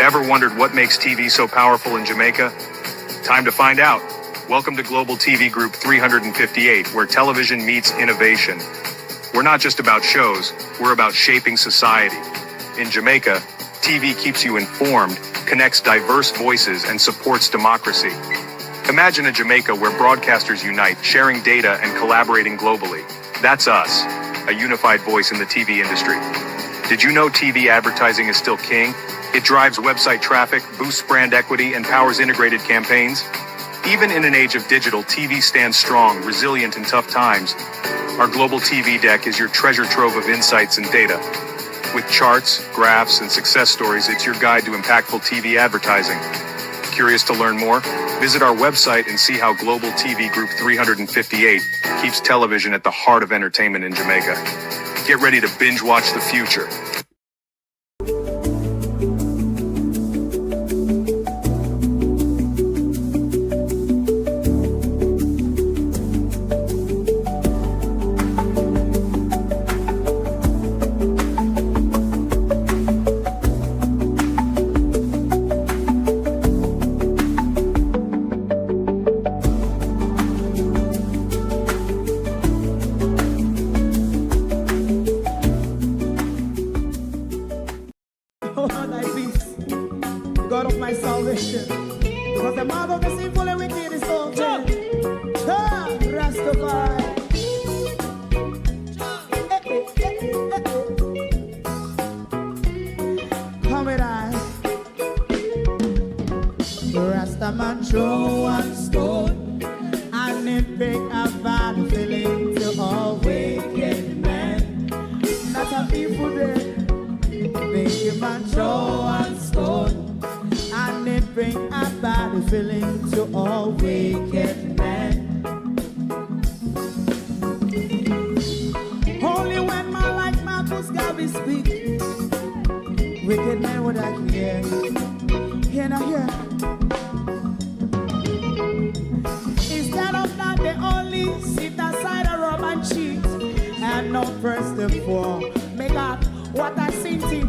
Ever wondered what makes TV so powerful in Jamaica? Time to find out. Welcome to Global TV Group 358, where television meets innovation. We're not just about shows, we're about shaping society. In Jamaica, TV keeps you informed, connects diverse voices, and supports democracy. Imagine a Jamaica where broadcasters unite, sharing data and collaborating globally. That's us, a unified voice in the TV industry. Did you know TV advertising is still king? It drives website traffic, boosts brand equity, and powers integrated campaigns. Even in an age of digital, TV stands strong, resilient in tough times. Our global TV deck is your treasure trove of insights and data. With charts, graphs, and success stories, it's your guide to impactful TV advertising. Curious to learn more? Visit our website and see how Global TV Group 358 keeps television at the heart of entertainment in Jamaica. Get ready to binge watch the future. God of my salvation, because the mouth of the sinful and wicked is open. Rastafari. Come with I. Rastaman throw one stone, and it bring a bad feeling to all wicked men. Not a people there. Make a man throw one stone, and it bring a bad feeling to all wicked men. Only when man like Marcus Garvey speak, wicked men would I hear. Hear now hear. Instead of that, they only sit aside and rob and cheat, and not press the poor. Make up what I seen him.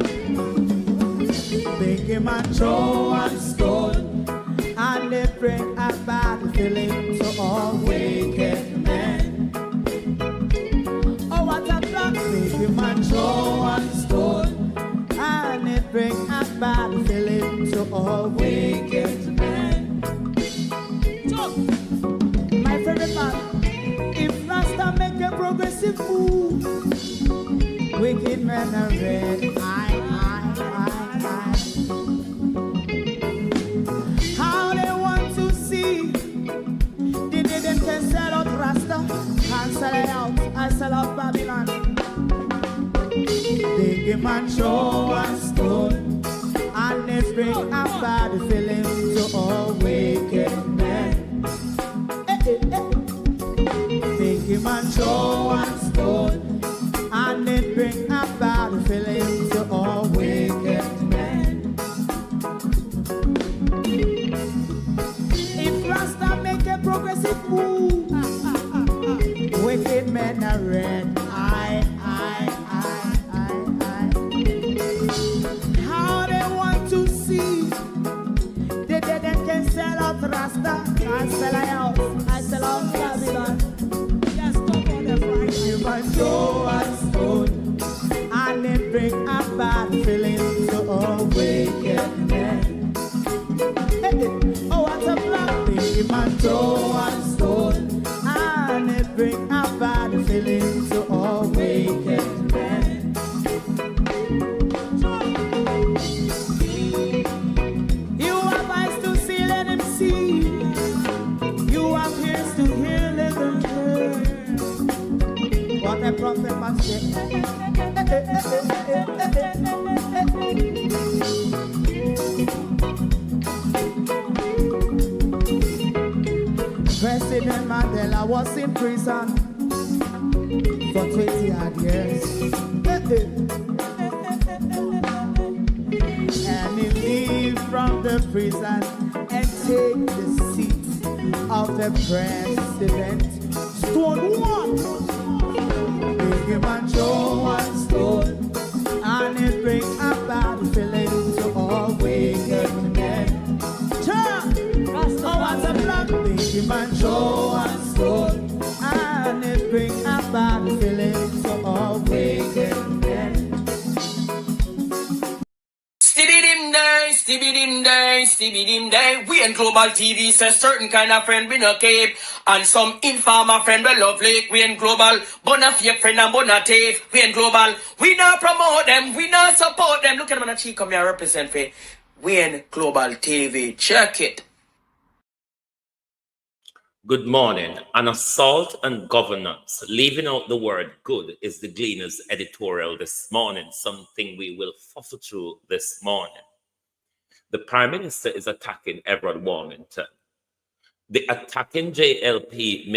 Make him a throw one stone, and they bring a bad feeling to all wicked men. Oh, what a plan! Make him a throw one stone, and they bring a bad feeling to all wicked men. My favorite man, if Rasta make a progressive move, wicked men are red. How they want to see the day them can sell out Rasta and sell it out. I sell out Babylon. Big man throw one stone, and they bring a bad feeling to all wicked men. Big man throw one stone, and they bring a bad feeling to all wicked men. If Rasta make a progressive move, wicked men are red. How they want to see the dead can sell out Rasta and sell out. I sell out Babylon. Yes, stop on the Friday. You might throw a stone, and it bring a bad feeling to all wicked men. Oh, what a black thing, man, throw one stone, and it bring a bad feeling to all wicked men. You have eyes to see, let him see. You have ears to hear, let them hear. What a prophet must say. President Mandela was in prison for 20 odd years. And he leave from the prison and take the seat of the president. Stone one. Big man throw one stone, and it bring a bad feeling to all wicked Stibby dim day. We in Global TV says certain kind of friend we no keep. And some informer friend we love like. We in Global, bona fake friend and bona tape. We in Global, we not promote them, we not support them. Look at them on the cheek come here represent for. We in Global TV. Check it. Good morning. An assault on governance, leaving out the word good, is the Gleaner's editorial this morning, something we will fussle through this morning. The Prime Minister is attacking Everett Warmington. The attacking JLP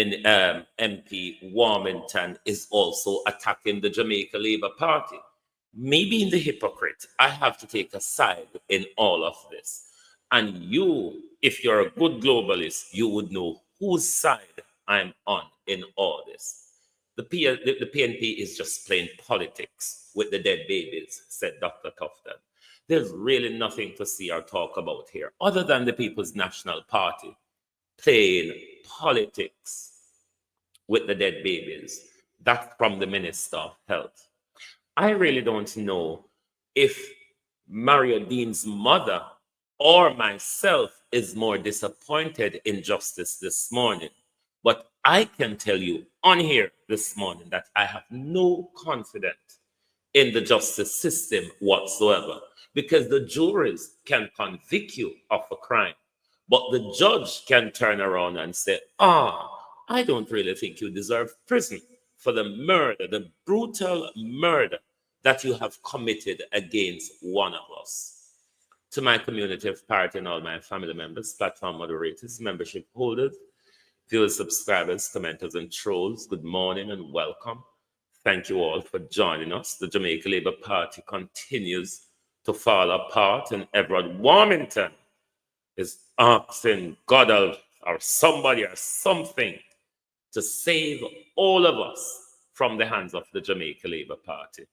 MP Warmington is also attacking the Jamaica Labour Party. Me being the hypocrite, I have to take a side in all of this. And you, if you're a good globalist, you would know whose side I'm on in all this. The PNP is just playing politics with the dead babies, said Dr. Tufton. There's really nothing to see or talk about here other than the People's National Party playing politics with the dead babies. That's from the Minister of Health. I really don't know if Mario Dean's mother or myself is more disappointed in justice this morning. But I can tell you on here this morning that I have no confidence in the justice system whatsoever, because the juries can convict you of a crime, but the judge can turn around and say, I don't really think you deserve prison for the murder, the brutal murder that you have committed against one of us. To my community of party and all my family members, platform moderators, membership holders, viewers, subscribers, commenters, and trolls, good morning and welcome. Thank you all for joining us. The Jamaica Labour Party continues to fall apart, and Everett Warmington is asking God or somebody or something to save all of us from the hands of the Jamaica Labour Party.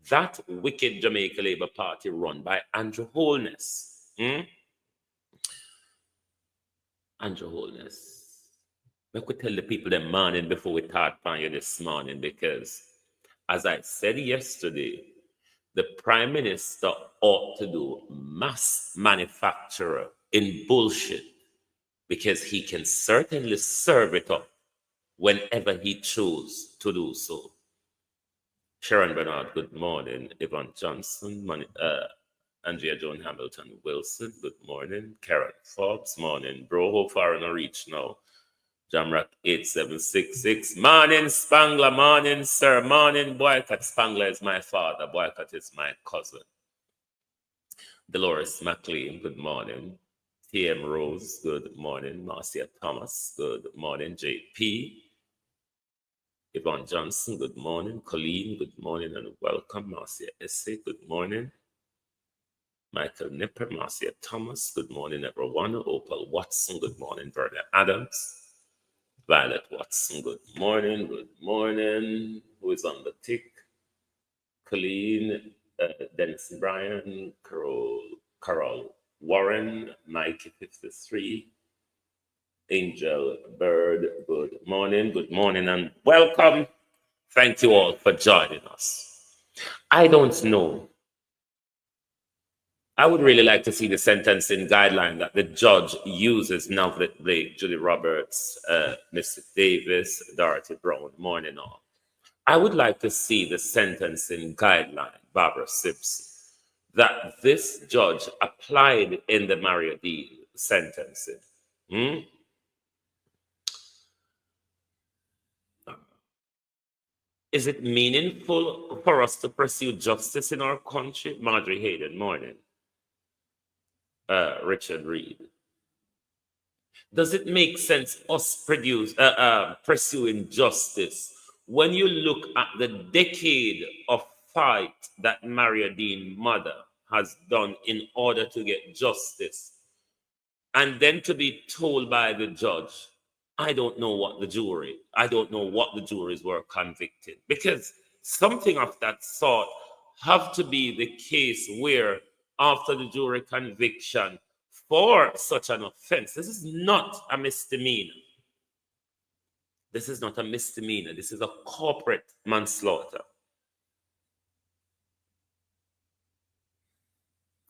That wicked Jamaica Labour Party run by Andrew Holness. Andrew Holness. I could tell the people the morning before we start on you this morning, because as I said yesterday, the Prime Minister ought to do mass manufacturer in bullshit, because he can certainly serve it up whenever he chooses to do so. Sharon Bernard, good morning. Yvonne Johnson, Andrea Joan Hamilton Wilson, good morning. Karen Forbes, morning. Bro, how far in a reach now? Jamrock 8766, morning Spangler, morning sir, morning Boycott. Spangler is my father, Boycott is my cousin. Dolores McLean, good morning. TM Rose, good morning. Marcia Thomas, good morning. JP. Yvonne Johnson, good morning. Colleen, good morning and welcome. Marcia Essay, good morning. Michael Nipper, Marcia Thomas, good morning everyone. Opal Watson, good morning. Verna Adams. Violet Watson, good morning. Good morning. Who is on the tick? Colleen, Dennis Bryan, Carol Warren, Mikey 53. Angel Bird, good morning and welcome. Thank you all for joining us. I don't know. I would really like to see the sentencing guideline that the judge uses now that Blake, Julie Roberts, Mr. Davis, Dorothy Brown, morning all. I would like to see the sentencing guideline, Barbara Simpson, that this judge applied in the Mario Dean sentencing. Is it meaningful for us to pursue justice in our country? Marjorie Hayden, morning. Richard Reed. Does it make sense us pursuing justice when you look at the decade of fight that Mario Dean mother has done in order to get justice, and then to be told by the judge, I don't know what the juries were convicted, because something of that sort have to be the case where after the jury conviction for such an offense, this is not a misdemeanor. This is not a misdemeanor. This is a corporate manslaughter.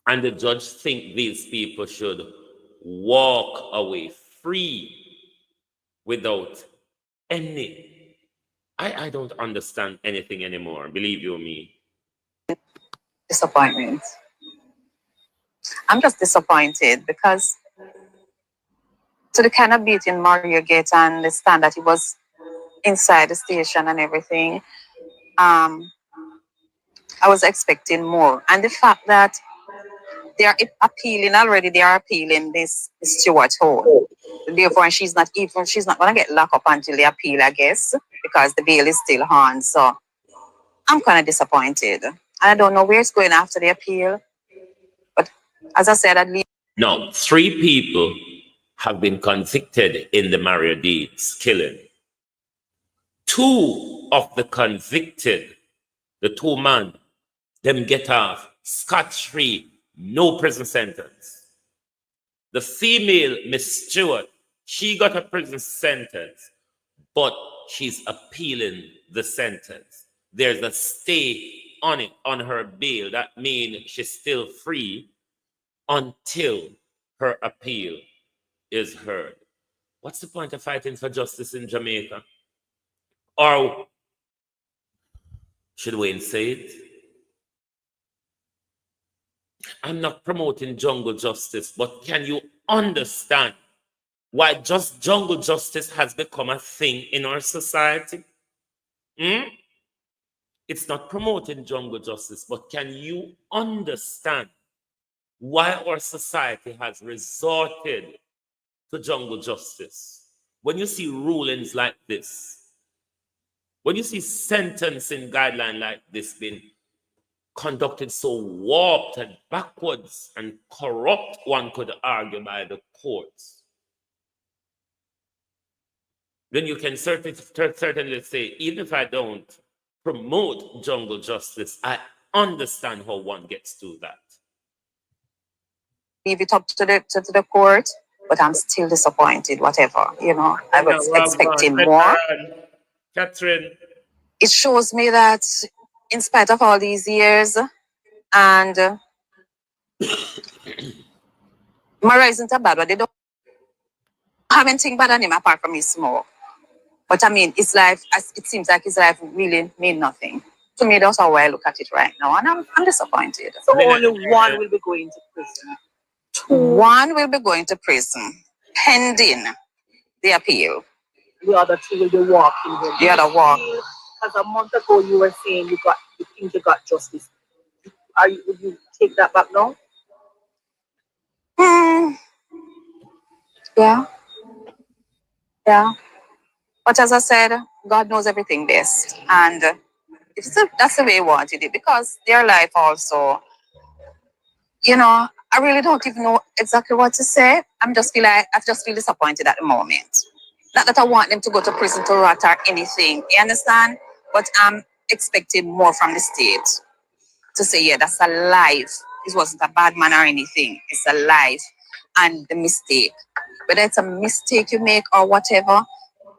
And the judge think these people should walk away free without any. I don't understand anything anymore, believe you me. Disappointment. I'm just disappointed because to the kind of beating Mario gets, I understand that he was inside the station and everything. I was expecting more. And the fact that they are appealing already, they are appealing this Stuart Hall. Therefore, she's not going to get locked up until they appeal, I guess, because the bail is still on. So I'm kind of disappointed. I don't know where it's going after the appeal. But as I said, at least. Now, 3 people have been convicted in the Mario Deeds killing. 2 of the convicted, the 2 men, them get off scot-free, no prison sentence. The female, Miss Stewart, she got a prison sentence, but she's appealing the sentence. There's a stay on it, on her bail. That means she's still free until her appeal is heard. What's the point of fighting for justice in Jamaica? Or should Wayne say it? I'm not promoting jungle justice, but can you understand why just jungle justice has become a thing in our society? It's not promoting jungle justice, but can you understand why our society has resorted to jungle justice? When you see rulings like this, when you see sentencing guidelines like this being conducted so warped and backwards and corrupt, one could argue, by the courts, then you can certainly say, even if I don't promote jungle justice, I understand how one gets to that. Leave it up to the court, but I'm still disappointed, whatever, I was expecting more. Catherine. It shows me that in spite of all these years, and Mara isn't a bad one. They don't have anything bad on him apart from his smoke. But I mean, his life, it seems like his life really mean nothing. To me, that's how I look at it right now, and I'm disappointed. So only one will be going to prison. 1 will be going to prison, pending the appeal. The other 2 will be walking. The other walk. Because a month ago you were saying you think you got justice. Would you take that back now? Yeah. But as I said, God knows everything best, and that's the way He wanted it, because their life also, I really don't even know exactly what to say. I just feel disappointed at the moment. Not that I want them to go to prison to rot or anything, you understand? But I'm expecting more from the state to say, yeah, that's a life. This wasn't a bad man or anything. It's a life, and the mistake. Whether it's a mistake you make or whatever,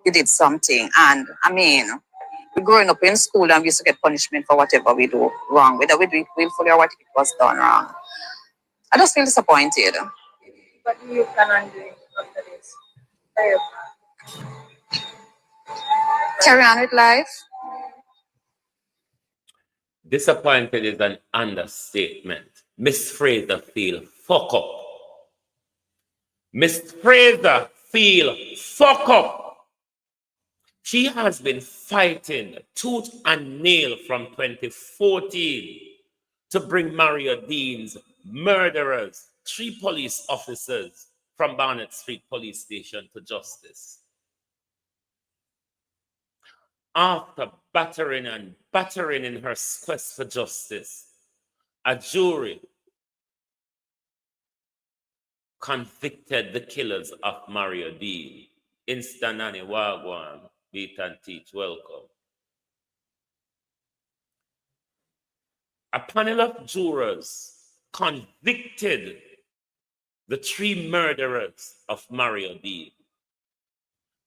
you did something. And I mean, we're growing up in school and we used to get punishment for whatever we do wrong, whether we do it willfully or what it was done wrong. I just feel disappointed. What do you plan on doing after this? Carry on with life. Disappointed is an understatement. Miss Fraser feel fuck up. Miss Fraser feel fuck up. She has been fighting tooth and nail from 2014 to bring Mario Dean's murderers, 3 police officers from Barnett Street Police Station, to justice. After battering in her quest for justice, a jury convicted the killers of Mario Dean. Instanani Wagwan, beat and teach, welcome. A panel of jurors convicted the 3 murderers of Mario Dean.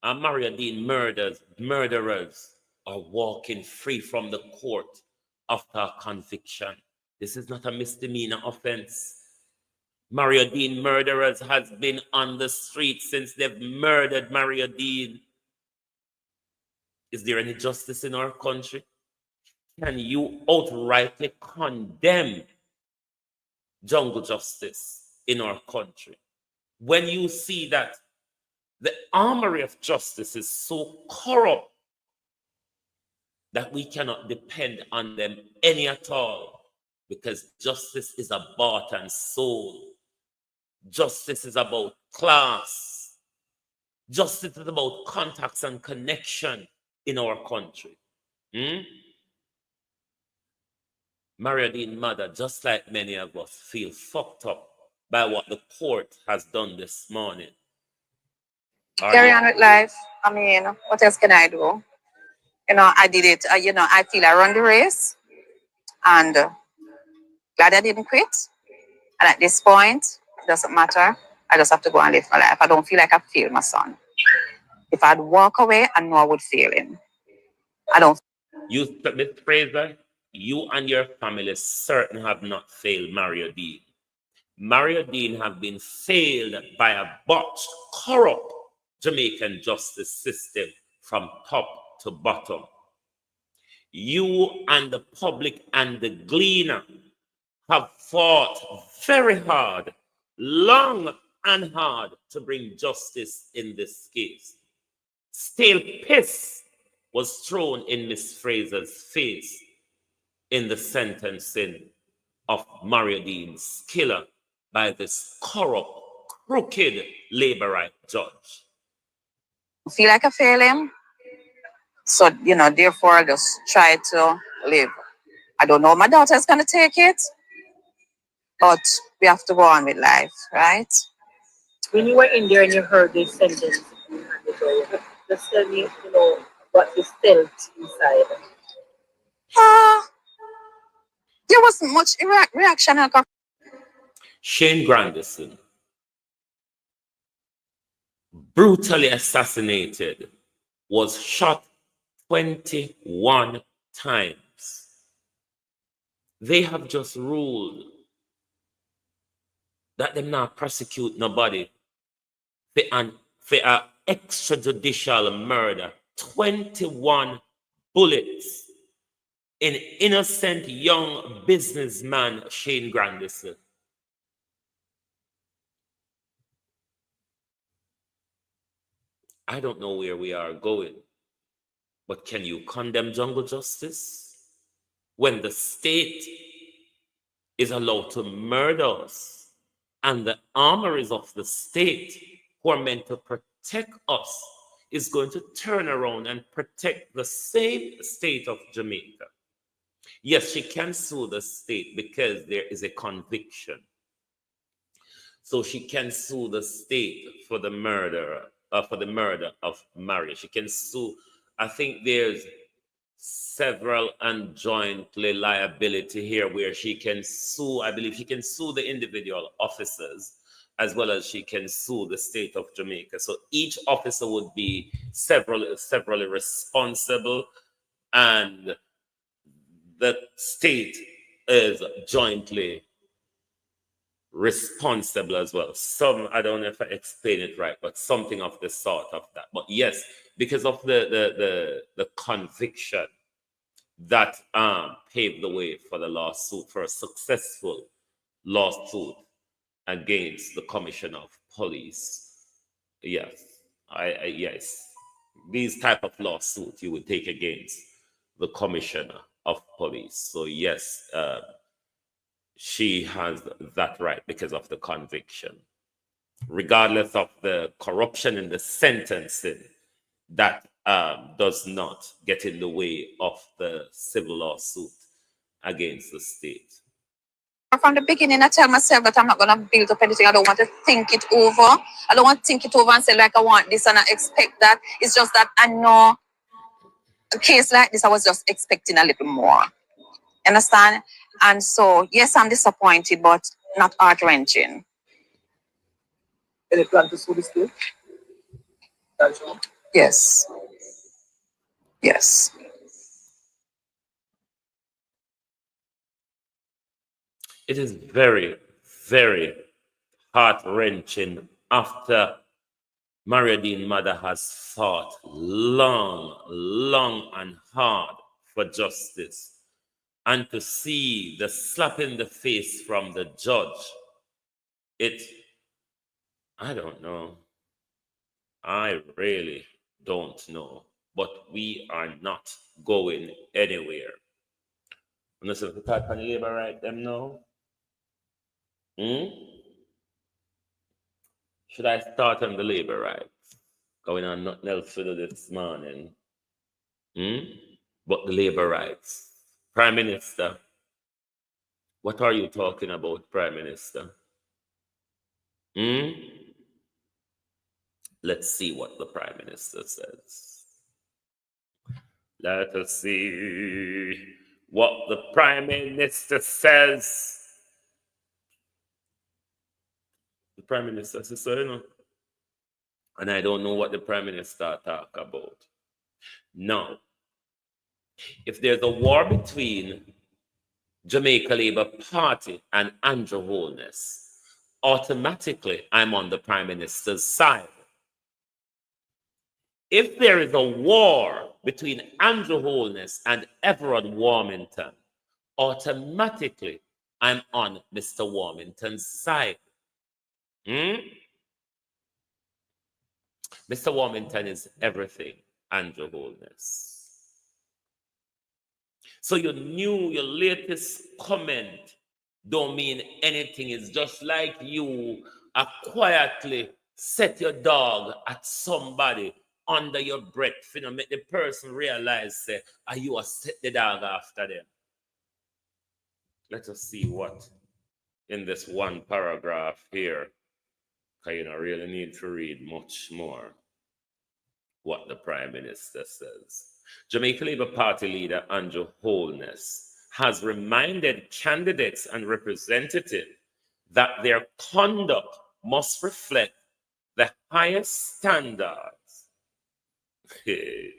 And Mario Dean murderers are walking free from the court after conviction. This is not a misdemeanor offense. Mario Dean murderers has been on the street since they've murdered Mario Dean. Is there any justice in our country? Can you outrightly condemn jungle justice in our country when you see that the armory of justice is so corrupt that we cannot depend on them any at all, because justice is a bought and sold. Justice is about class. Justice is about contacts and connection in our country. Mario Dean's mother, just like many of us, feel fucked up by what the court has done this morning. Carry on with life. I mean, what else can I do? You know, I did it. You know, I feel I run the race, and glad I didn't quit. And at this point, it doesn't matter. I just have to go and live my life. I don't feel like I failed my son. If I'd walk away, I know I would fail him. I don't. You, Miss Fraser, you and your family certainly have not failed Mario Dean. Mario Dean have been failed by a botched, corrupt Jamaican justice system from top to bottom. You and the public and the gleaner have fought very hard, long and hard, to bring justice in this case. Stale piss was thrown in Miss Fraser's face in the sentencing of Mario Dean's killer by this corrupt, crooked labor right judge. I feel like I fail him. So, you know, therefore, I just try to live. I don't know my daughter's going to take it, but we have to go on with life, right? When you were in there and you heard this sentence, just tell me, you know, what you felt inside. There wasn't much reaction. Shane Grandison, brutally assassinated, was shot 21 times. They have just ruled that them not prosecute nobody for an extrajudicial murder. 21 bullets in innocent young businessman Shane Grandison. I don't know where we are going, but can you condemn jungle justice when the state is allowed to murder us and the armories of the state who are meant to protect us is going to turn around and protect the same state of Jamaica? Yes, she can sue the state because there is a conviction. So she can sue the state for the murder of Mario. She can sue. I think there's several and jointly liability here where she can sue. I believe she can sue the individual officers as well as she can sue the state of Jamaica. So each officer would be severally responsible, and the state is jointly responsible as well. I don't know if I explain it right, but something of the sort of that. But yes, because of the conviction that paved the way for the lawsuit, for a successful lawsuit against the Commissioner of Police. Yes, yes, these type of lawsuits you would take against the Commissioner of Police. So yes, she has that right because of the conviction, regardless of the corruption in the sentencing. That does not get in the way of the civil lawsuit against the state. From the beginning, I tell myself that I'm not going to build up anything. I don't want to think it over. I don't want to think it over and say, like, I want this and I expect that. It's just that I know a case like this, I was just expecting a little more. Understand? And so, yes, I'm disappointed, but not heart-wrenching. Any plan to sue the state? Yes. Yes. It is very, very heart-wrenching after Mariadene's mother has fought long and hard for justice. And to see the slap in the face from the judge, I don't know. I really don't know. But we are not going anywhere. Unless if we type on the labor right them now. Should I start on the labor rights? Going on nothing else to do this morning. But the labor rights. Prime Minister, what are you talking about, Prime Minister? Let's see what the Prime Minister says. Let us see what the Prime Minister says. The Prime Minister says so, you know. And I don't know what the Prime Minister talk about. Now, if there's a war between Jamaica Labour Party and Andrew Holness, automatically I'm on the Prime Minister's side. If there is a war between Andrew Holness and Everard Warmington, automatically I'm on Mr. Warmington's side. Mr. Warmington is everything, Andrew Holness. So your latest comment don't mean anything. It's just like you quietly set your dog at somebody under your breath, you know, make the person realize, say, are you a set the dog after them? Let us see what in this one paragraph here, because you don't really need to read much more, what the Prime Minister says. Jamaica Labour Party leader Andrew Holness has reminded candidates and representatives that their conduct must reflect the highest standards. The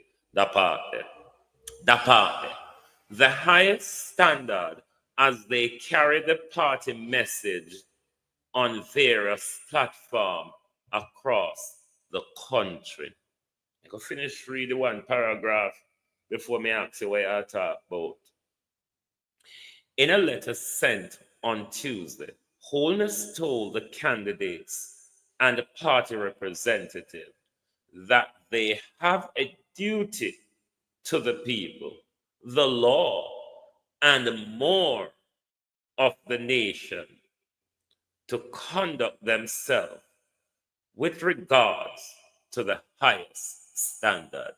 highest standard as they carry the party message on various platforms across the country. I can finish reading one paragraph before me ask you what I talk about. In a letter sent on Tuesday, Holness told the candidates and the party representative that they have a duty to the people, the law, and more of the nation to conduct themselves with regards to the highest standard.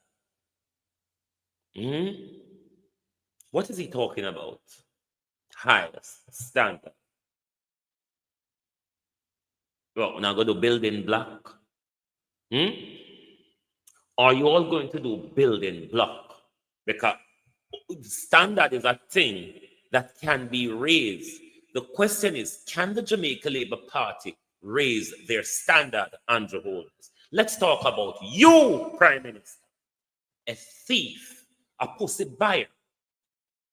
What is he talking about? Highest standard. Well, we're not going to building block. Are you all going to do building block? Because standard is a thing that can be raised. The question is, can the Jamaica Labour Party raise their standard, Andrew Holness? Let's talk about you, Prime Minister. A thief, a pussy buyer,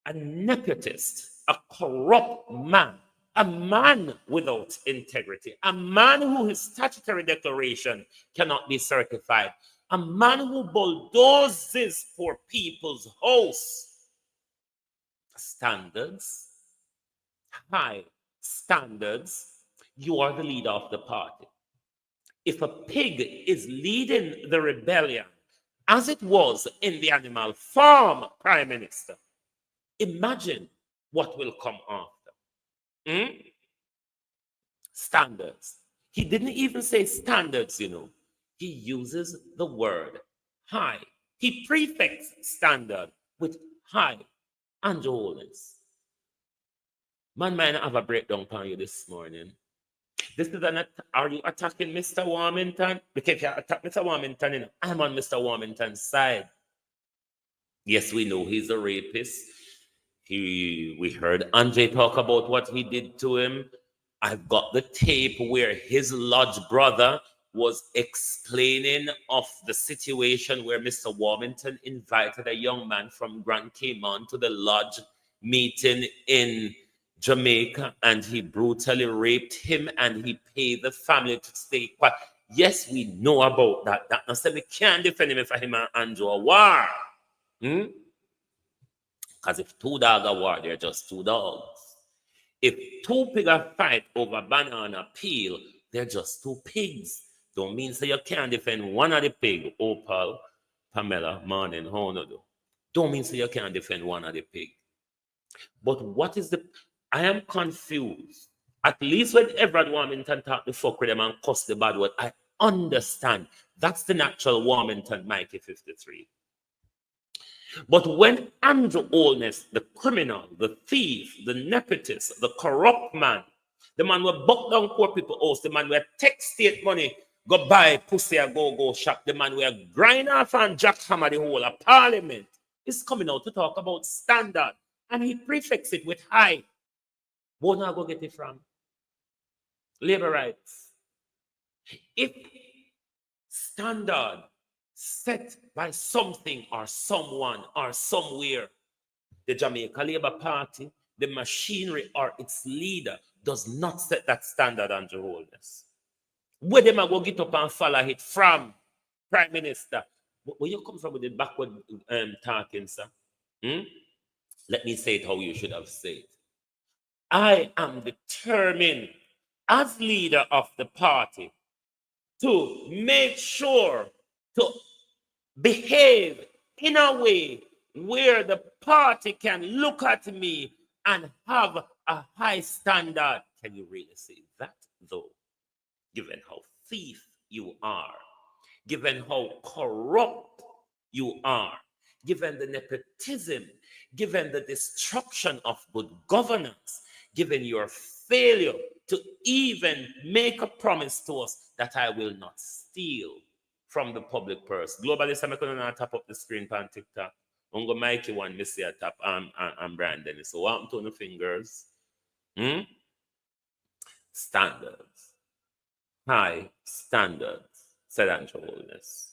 a nepotist, a corrupt man, a man without integrity, a man who his statutory declaration cannot be certified, a man who bulldozes for people's house. Standards, high standards. You are the leader of the party. If a pig is leading the rebellion, as it was in the animal farm, Prime Minister, imagine what will come after. Standards. He didn't even say standards, you know. He uses the word high. He prefixes standard with high. Andrew Holness. Man, might have a breakdown on you this morning. This is are you attacking Mr. Warmington? Because if you attack Mr. Warmington, you know, I'm on Mr. Warmington's side. Yes, we know he's a rapist. We heard Andre talk about what he did to him. I've got the tape where his lodge brother was explaining of the situation where Mr. Warmington invited a young man from Grand Cayman to the lodge meeting in Jamaica and he brutally raped him and he paid the family to stay quiet. Yes, we know about that. That not say we can't defend him if him and Andrew a war. Because if two dogs are war, they're just two dogs. If two pigs fight over banana peel, they're just two pigs. Don't mean so you can't defend one of the pig. Opal, Pamela, morning, how no do? Don't mean so you can't defend one of the pig. But what is the... I am confused. At least when Everett Warmington talk the fuck with them and cuss the bad word, I understand. That's the natural Warmington Mikey 53. But when Andrew Holness, the criminal, the thief, the nepotist, the corrupt man, the man who buck down poor people house, the man who take state money, go buy pussy and go shop, the man who grind off and jackhammer the whole of parliament, is coming out to talk about standard. And he prefix it with high. Where now go get it from? Labor rights. If standard set by something or someone or somewhere, the Jamaica Labour Party, the machinery or its leader does not set that standard on Holness. Where them go get up and follow it from? Prime Minister. Where you come from with the backward talking, sir? Let me say it how you should have said it. I am determined as leader of the party to make sure to behave in a way where the party can look at me and have a high standard. Can you really say that, though? Given how thief you are, given how corrupt you are, given the nepotism, given the destruction of good governance, given your failure to even make a promise to us that I will not steal from the public purse. Globalist, I'm going to tap up the screen on TikTok. I'm going to make you one, Missy, a tap. I'm Brandon. So what happened to the fingers? Standards. High standards, said Andrew Holness.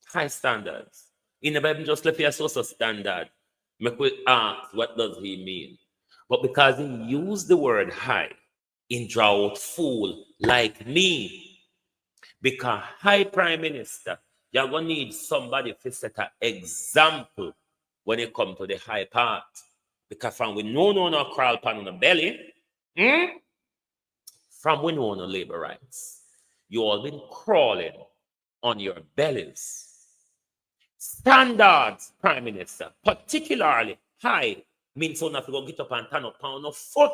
High standards. He never even just left here so standard. Make we ask, what does he mean? But because he used the word high, he draw out fool like me. Because high Prime Minister, you're going to need somebody to set an example when it comes to the high part. Because from we no crawl pan on the belly, from we no labor rights, you all been crawling on your bellies. Standards, Prime Minister, particularly high, means so not to go get up and turn up on a foot.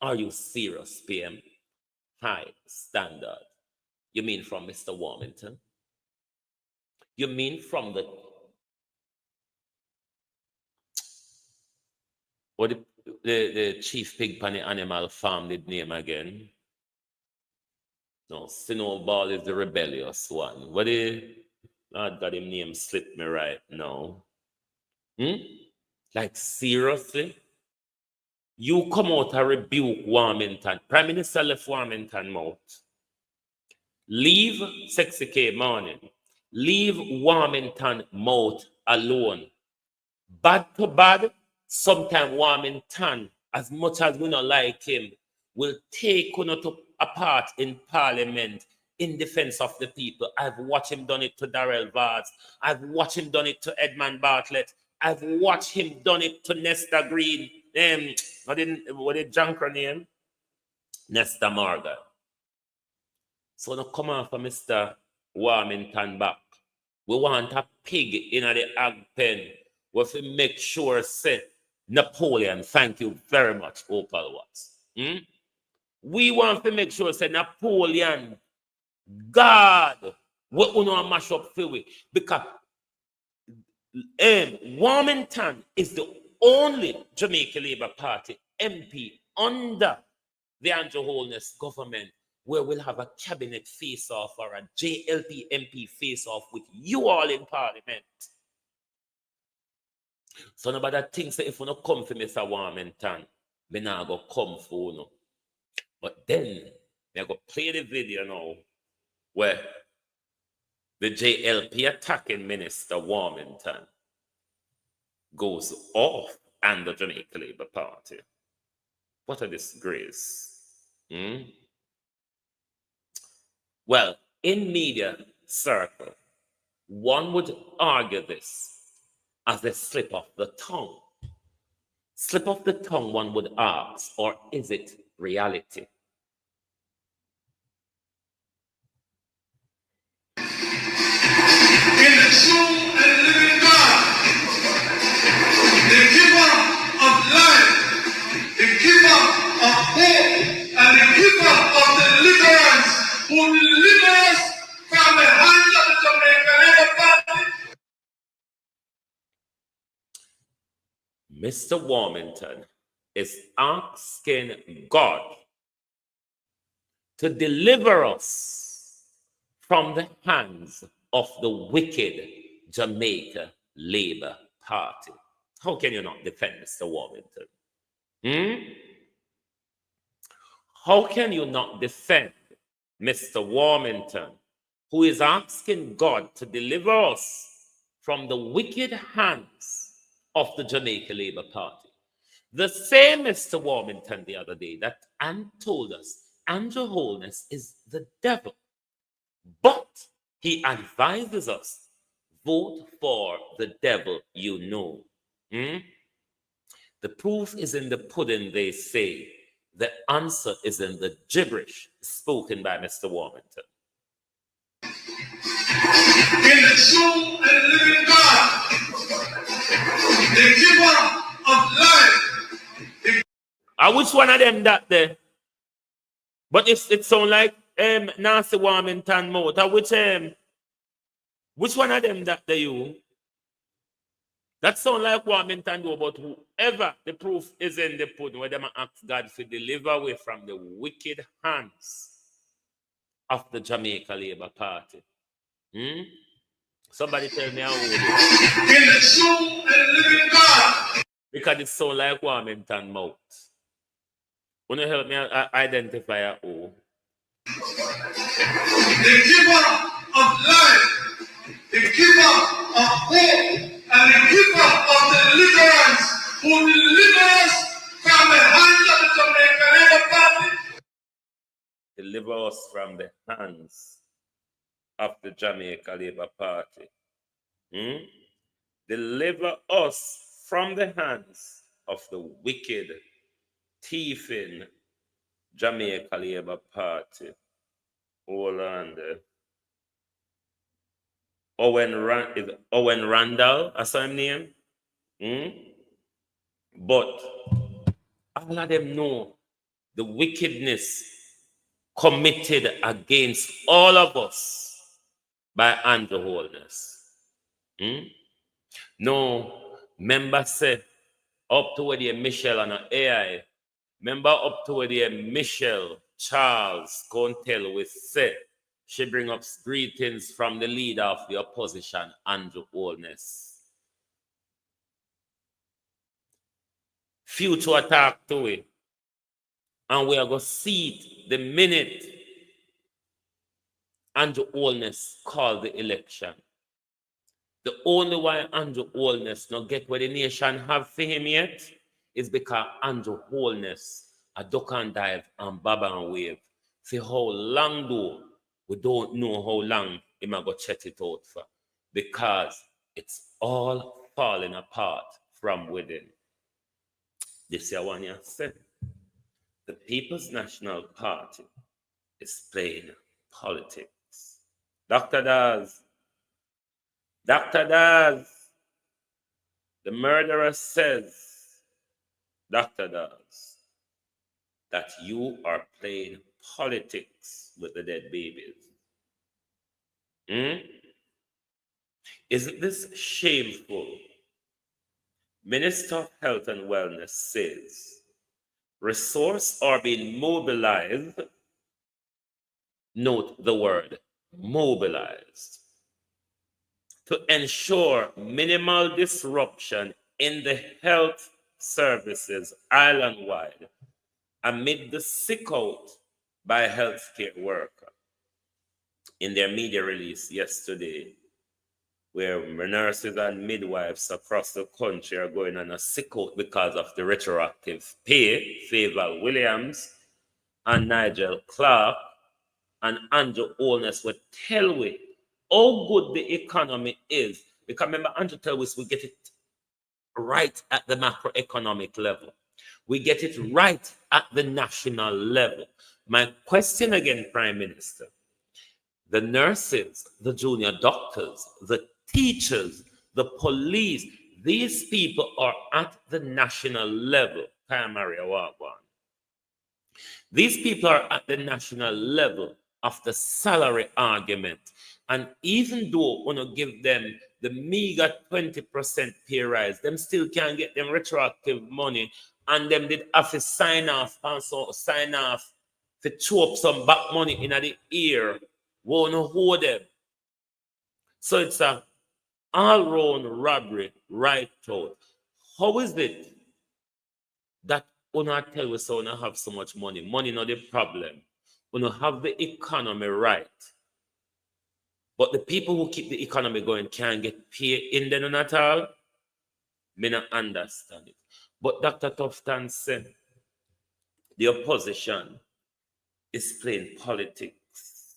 Are you serious, PM? High standard. You mean from Mr. Warmington? You mean from the... What the chief pig pan the animal farm did name again? No, Snowball is the rebellious one. What the... Lord God, him name slipped me right now. Like, seriously? You come out and rebuke Warmington. Prime Minister left Warmington mouth. Leave Sexy K morning. Leave Warmington mouth alone. Bad to bad, sometimes Warmington, as much as we don't like him, will take to apart in Parliament in defense of the people. I've watched him done it to Darrell Vaz. I've watched him done it to Edmund Bartlett. I've watched him done it to Nesta Green. What did Junker name? Nesta Morgan. So now come on for Mr. Warmington back. We want a pig in the ag pen. We have to make sure, say, Napoleon, thank you very much, Opal Watts. We want to make sure, say, Napoleon, God, we want to mash up for we. Because Warmington is the only Jamaica Labour Party MP under the Andrew Holness government where we'll have a cabinet face-off or a JLP MP face-off with you all in Parliament. So nobody thinks that if we don't come for Mr. Warmington, we not go come for you. But then, we go play the video now where the Jlp attacking Minister Warmington goes off and the Jamaica Labour Party. What a disgrace. Well, in media circle, one would argue this as a slip of the tongue. Slip of the tongue, one would ask, or is it reality? In the true and living God, the giver of life, the giver of hope, and the giver of deliverance, who delivers from the hands of the Jamaican Labour Party. Mr. Warmington is asking God to deliver us from the hands of the wicked Jamaica Labour Party. How can you not defend Mr. Warmington? How can you not defend Mr. Warmington, who is asking God to deliver us from the wicked hands of the Jamaica Labour Party? The same Mr. Warmington the other day that told us Andrew Holness is the devil, but he advises us, vote for the devil you know. The proof is in the pudding, they say. The answer is in the gibberish spoken by Mr. Warmington. In the true and living God, the giver of life. Which one of them that there? But it sound like Nancy Warmington mouth. Which one of them that there you? That sound like Warmington do, but whoever the proof is in the pudding, where them ask God to deliver away from the wicked hands of the Jamaica Labour Party. Somebody tell me how old it is. In the true and living God. Because it sound like Warmington mouth. Want to help me identify who? The giver of life, the giver of hope, and the giver of deliverance, who delivers from the hands of the Jamaican Labour Party. Deliver us from the hands of the Jamaica Labour Party. Deliver us from the hands of the wicked, thieving Jamaica Labour Party. Hold on there. Owen Randall, that's his name. But all of them know the wickedness committed against all of us by Andrew Holness. No, member say up to where the Michelle and AI. Member up to where the Michelle Charles go and tell with say she bring up greetings from the leader of the opposition, Andrew Holness. Future attack to it. And we are going to see it the minute Andrew Holness called the election. The only why Andrew Holness not get what the nation have for him yet is because Andrew Holness a duck and dive and baba and wave. For how long though, we don't know how long he might go check it out for. Because it's all falling apart from within. This is one you said. The People's National Party is playing politics. Dr. Daz, the murderer says, Dr. Daz, that you are playing politics with the dead babies. Isn't this shameful? Minister of Health and Wellness says, resources are being mobilized. Note the word mobilized to ensure minimal disruption in the health services island-wide amid the sick out by healthcare worker. In their media release yesterday, where nurses and midwives across the country are going on a sick out because of the retroactive pay. Favor Williams and Nigel Clark and Andrew Holness would tell we how good the economy is. Because remember, Andrew tell us we get it right at the macroeconomic level. We get it right at the national level. My question again, Prime Minister, the nurses, the junior doctors, the teachers, the police, these people are at the national level. These people are at the national level of the salary argument. And even though we want to give them the meager 20% pay rise, them still can't get them retroactive money. And them did have to sign off to chew up some back money in the ear. Won't hold them. So it's a all-round robbery right out. How is it that we not tell us so we not have so much money? Money not the problem. We don't have the economy right. But the people who keep the economy going can't get paid in there at all. Me not understand it. But Dr. Tufton said the opposition is playing politics.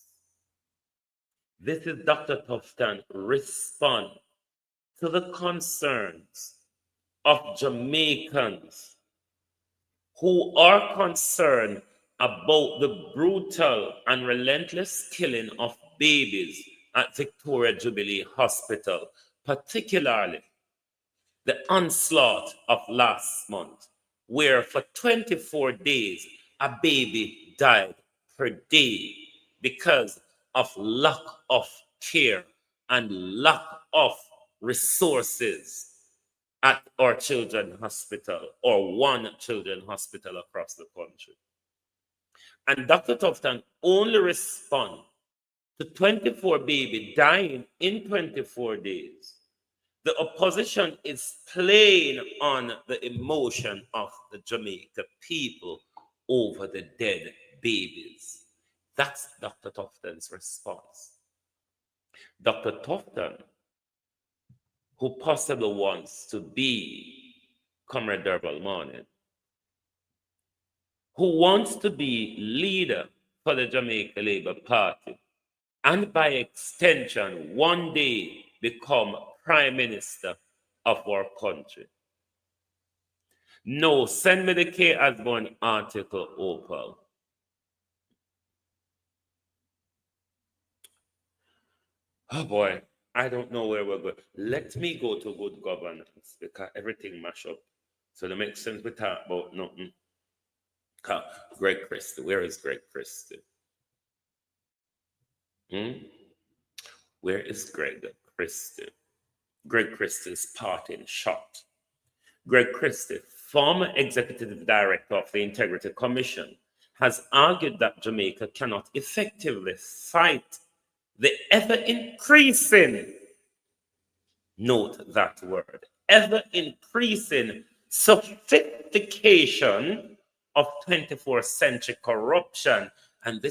This is Dr. Tufton respond to the concerns of Jamaicans who are concerned about the brutal and relentless killing of babies at Victoria Jubilee Hospital, particularly the onslaught of last month, where for 24 days a baby died per day because of lack of care and lack of resources at our children's hospital or one children's hospital across the country. And Dr. Tufton only respond to 24 baby dying in 24 days. The opposition is playing on the emotion of the Jamaica people over the dead babies. That's Dr. Tufton's response. Dr. Tufton, who possibly wants to be Comrade Durval Morning, who wants to be leader for the Jamaica Labour Party, and by extension, one day become Prime Minister of our country. No, send me the K. Osborne article, Opal. Oh boy, I don't know where we're going. Let me go to good governance because everything mash up. So that makes sense we talk about nothing. Greg Christie, where is Greg Christie? Where is Greg Christie? Greg Christie's parting shot. Greg Christie, former executive director of the Integrity Commission, has argued that Jamaica cannot effectively fight the ever-increasing, note that word, ever-increasing sophistication of 24th century corruption and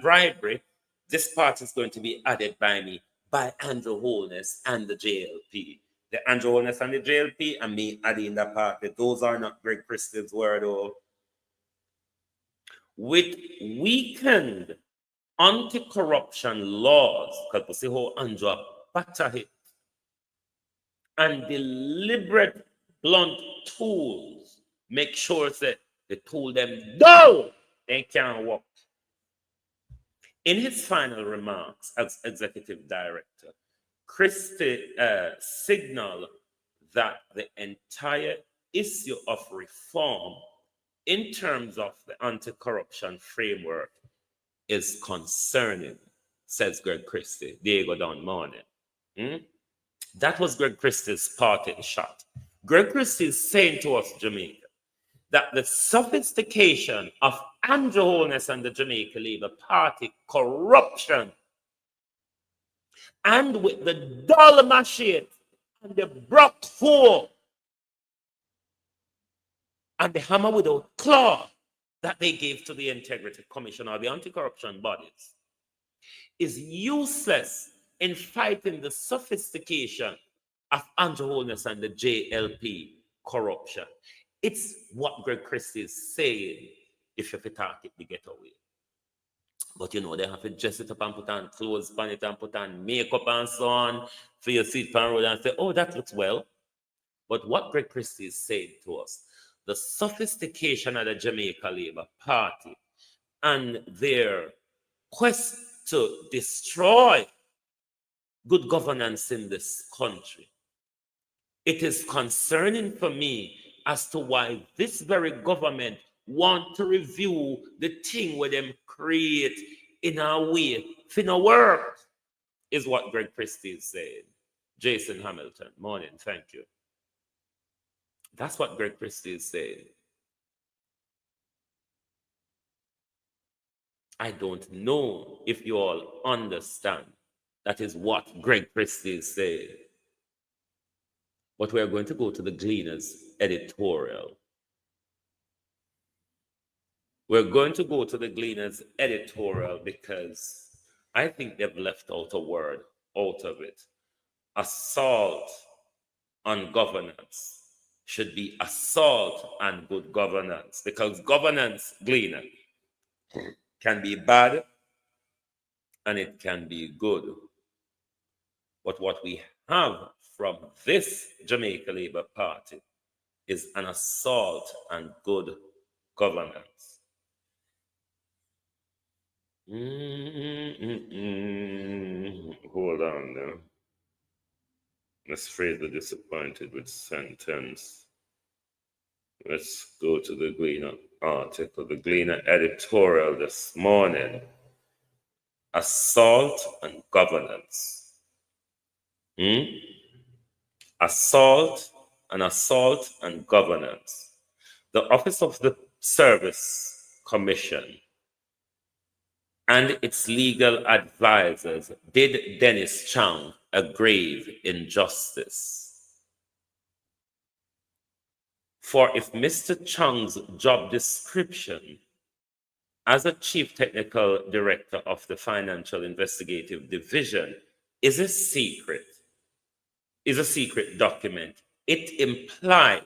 bribery. This part is going to be added by me, by Andrew Holness and the JLP. The Andrew Holness and the JLP and me adding that part. Those are not Greg Christie's word. With weakened anti-corruption laws, because we see how Andrew batter it, and deliberate blunt tools, make sure that they told them, no, they can't work. In his final remarks as executive director, Christie signaled that the entire issue of reform in terms of the anti-corruption framework is concerning, says Greg Christie. Diego Don Morning. That was Greg Christie's parting shot. Greg Christie is saying to us, Jamaica, that the sophistication of Andrew Holness and the Jamaica Labour Party corruption, and with the dollar machine and the brock four and the hammer without claw that they gave to the Integrity Commission or the anti-corruption bodies, is useless in fighting the sophistication of Andrew Holness and the JLP corruption. It's what Greg Christie is saying if you talk it, they get away. But you know, they have to dress it up and put on clothes on it and put on makeup and so on for your seat pan road and say, oh, that looks well. But what Greg Christie is saying to us, the sophistication of the Jamaica Labour Party and their quest to destroy good governance in this country, it is concerning for me as to why this very government want to review the thing where them create in our way for no work, is what Greg Christie is saying. Jason Hamilton, morning, thank you. That's what Greg Christie is saying. I don't know if you all understand. That is what Greg Christie is saying. But we are going to go to the Gleaner's editorial. We're going to go to the Gleaner's editorial because I think they've left out a word out of it. Assault on governance should be assault on good governance, because governance, Gleaner, can be bad and it can be good. But what we have from this Jamaica Labour Party is an assault on good governance. Hold on there. Let's phrase the disappointed with sentence. Let's go to the Gleaner article, the Gleaner editorial this morning. Assault on governance. Assault on governance. The Office of the Service Commission and its legal advisors did Dennis Chang a grave injustice. For if Mr. Chang's job description as a Chief Technical Director of the Financial Investigative Division is a secret document, it implies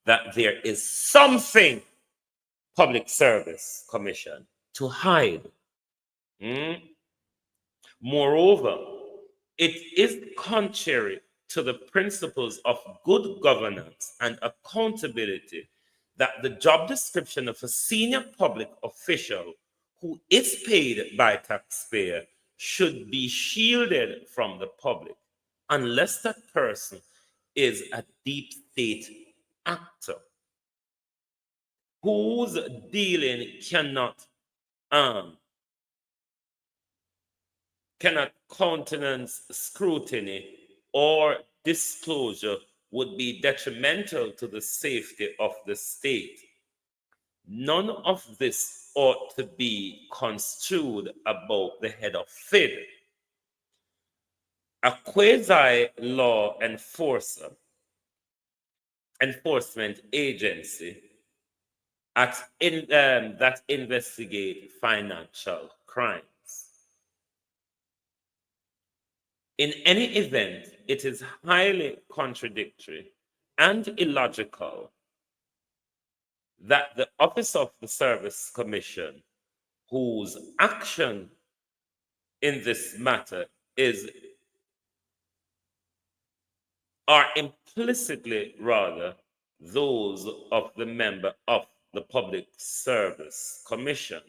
that there is something Public Service Commission to hide. Moreover, it is contrary to the principles of good governance and accountability that the job description of a senior public official who is paid by taxpayer should be shielded from the public unless that person is a deep state actor whose dealing cannot countenance scrutiny or disclosure would be detrimental to the safety of the state. None of this ought to be construed about the head of FID, a quasi-law enforcement agency that investigate financial crimes. In any event, it is highly contradictory and illogical that the Office of the Service Commission, whose action in this matter are implicitly rather those of the member of the Public Service Commission,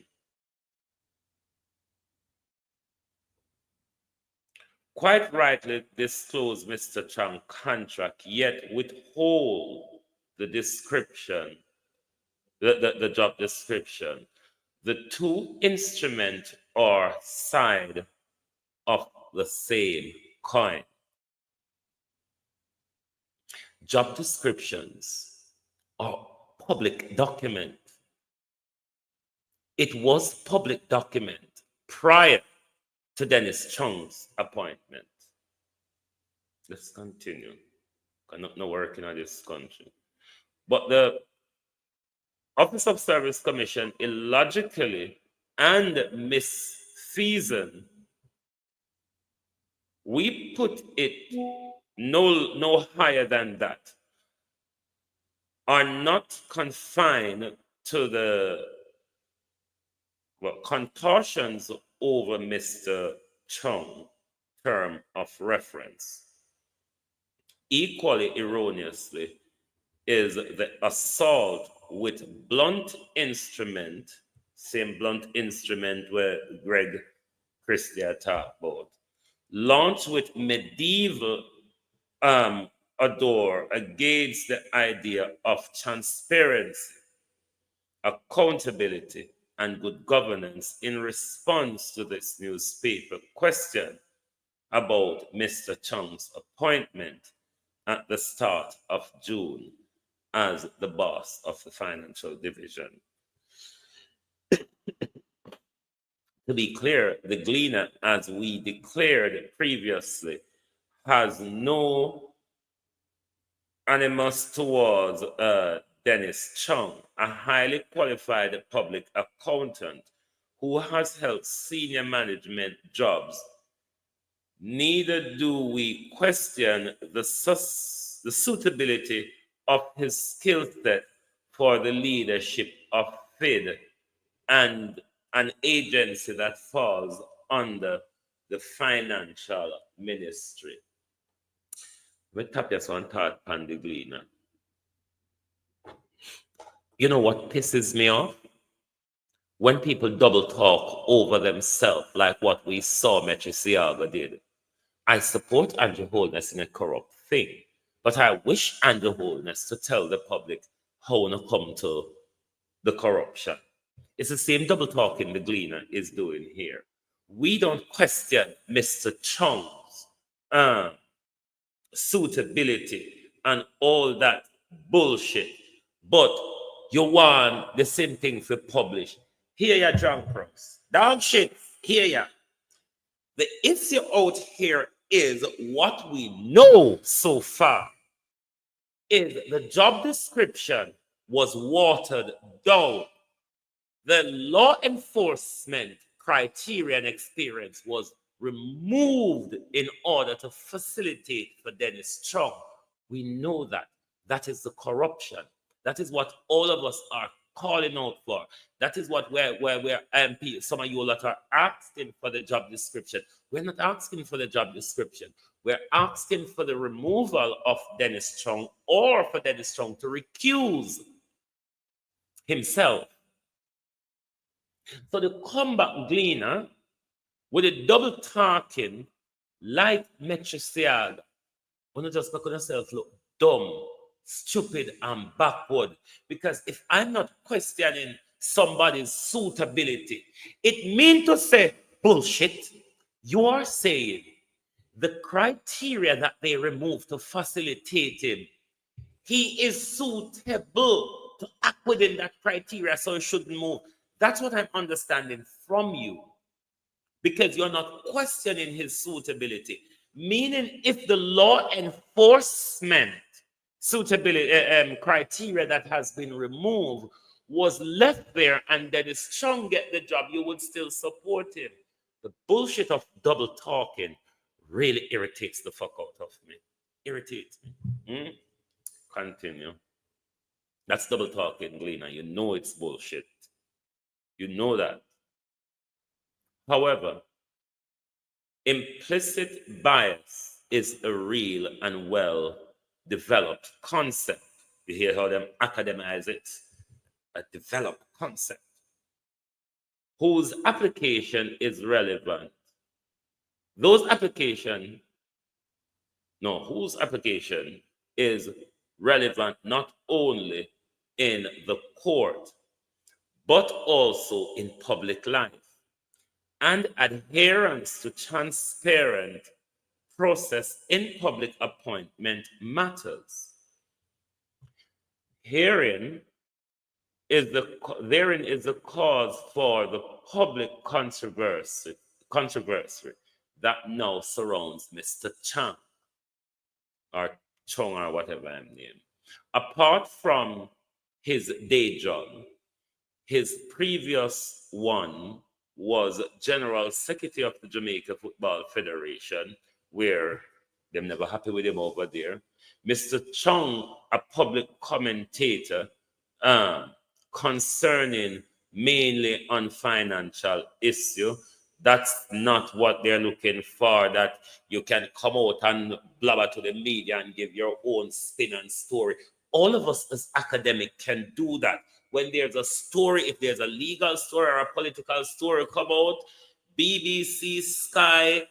quite rightly disclose Mr. Chang's contract, yet withhold the description, the job description. The two instruments are side of the same coin. Job descriptions are public document. It was public document prior to Dennis Chang's appointment. Let's continue. I'm not working in this country. But the Office of Service Commission illogically and misfeasant We put it no higher than that, are not confined to the contortions over Mr. Chung term of reference. Equally erroneously is the assault with blunt instrument, same blunt instrument where Greg Christie talked about, launched with medieval adore against the idea of transparency, accountability, and good governance in response to this newspaper question about Mr. Chung's appointment at the start of June as the boss of the financial division. To be clear, the Gleaner, as we declared previously, has no animus towards Dennis Chung, a highly qualified public accountant who has held senior management jobs. Neither do we question the suitability of his skill set for the leadership of FID and an agency that falls under the financial ministry. We tap this one thought on the Gleaner. You know what pisses me off? When people double talk over themselves, like what we saw Metriciaga did. I support Andrew Holness in a corrupt thing, but I wish Andrew Holness to tell the public how to come to the corruption. It's the same double talking the Gleaner is doing here. We don't question Mr. Chung's suitability and all that bullshit, but you want the same thing to publish. Here ya drunk cross. Dog shit, here ya. The issue out here is what we know so far is the job description was watered down. The law enforcement criteria and experience was removed in order to facilitate for Dennis Chung. We know that. That is the corruption. That is what all of us are calling out for. That is what we're MP. Some of you that are asking for the job description. We're not asking for the job description. We're asking for the removal of Dennis Chung or for Dennis Chung to recuse himself. So the comeback Gleaner with a double talking like Metriciaga, when you just make yourself look dumb, stupid, and backward. Because if I'm not questioning somebody's suitability, it means to say bullshit. You are saying the criteria that they remove to facilitate him, he is suitable to act within that criteria, so he shouldn't move. That's what I'm understanding from you, because you're not questioning his suitability. Meaning, if the law enforcement suitability criteria that has been removed was left there and Dennis Chung get the job, you would still support him. The bullshit of double talking really irritates the fuck out of me. Irritates me. Continue. That's double talking, Gleaner. You know it's bullshit. You know that. However, implicit bias is a real and well-developed concept. You hear how them academize it? A developed concept whose application is relevant. Whose application is relevant not only in the court, but also in public life. And adherence to transparent process in public appointment matters. Therein is the cause for the public controversy that now surrounds Mr. Chung, or Chung, or whatever I'm named. Apart from his day job, his previous one was General Secretary of the Jamaica Football Federation, where they're never happy with him over there. Mr. Chung, a public commentator concerning mainly on financial issue. That's not what they're looking for, that you can come out and blabber to the media and give your own spin and story. All of us as academics can do that. When there's a story, if there's a legal story or a political story come out, BBC, Sky,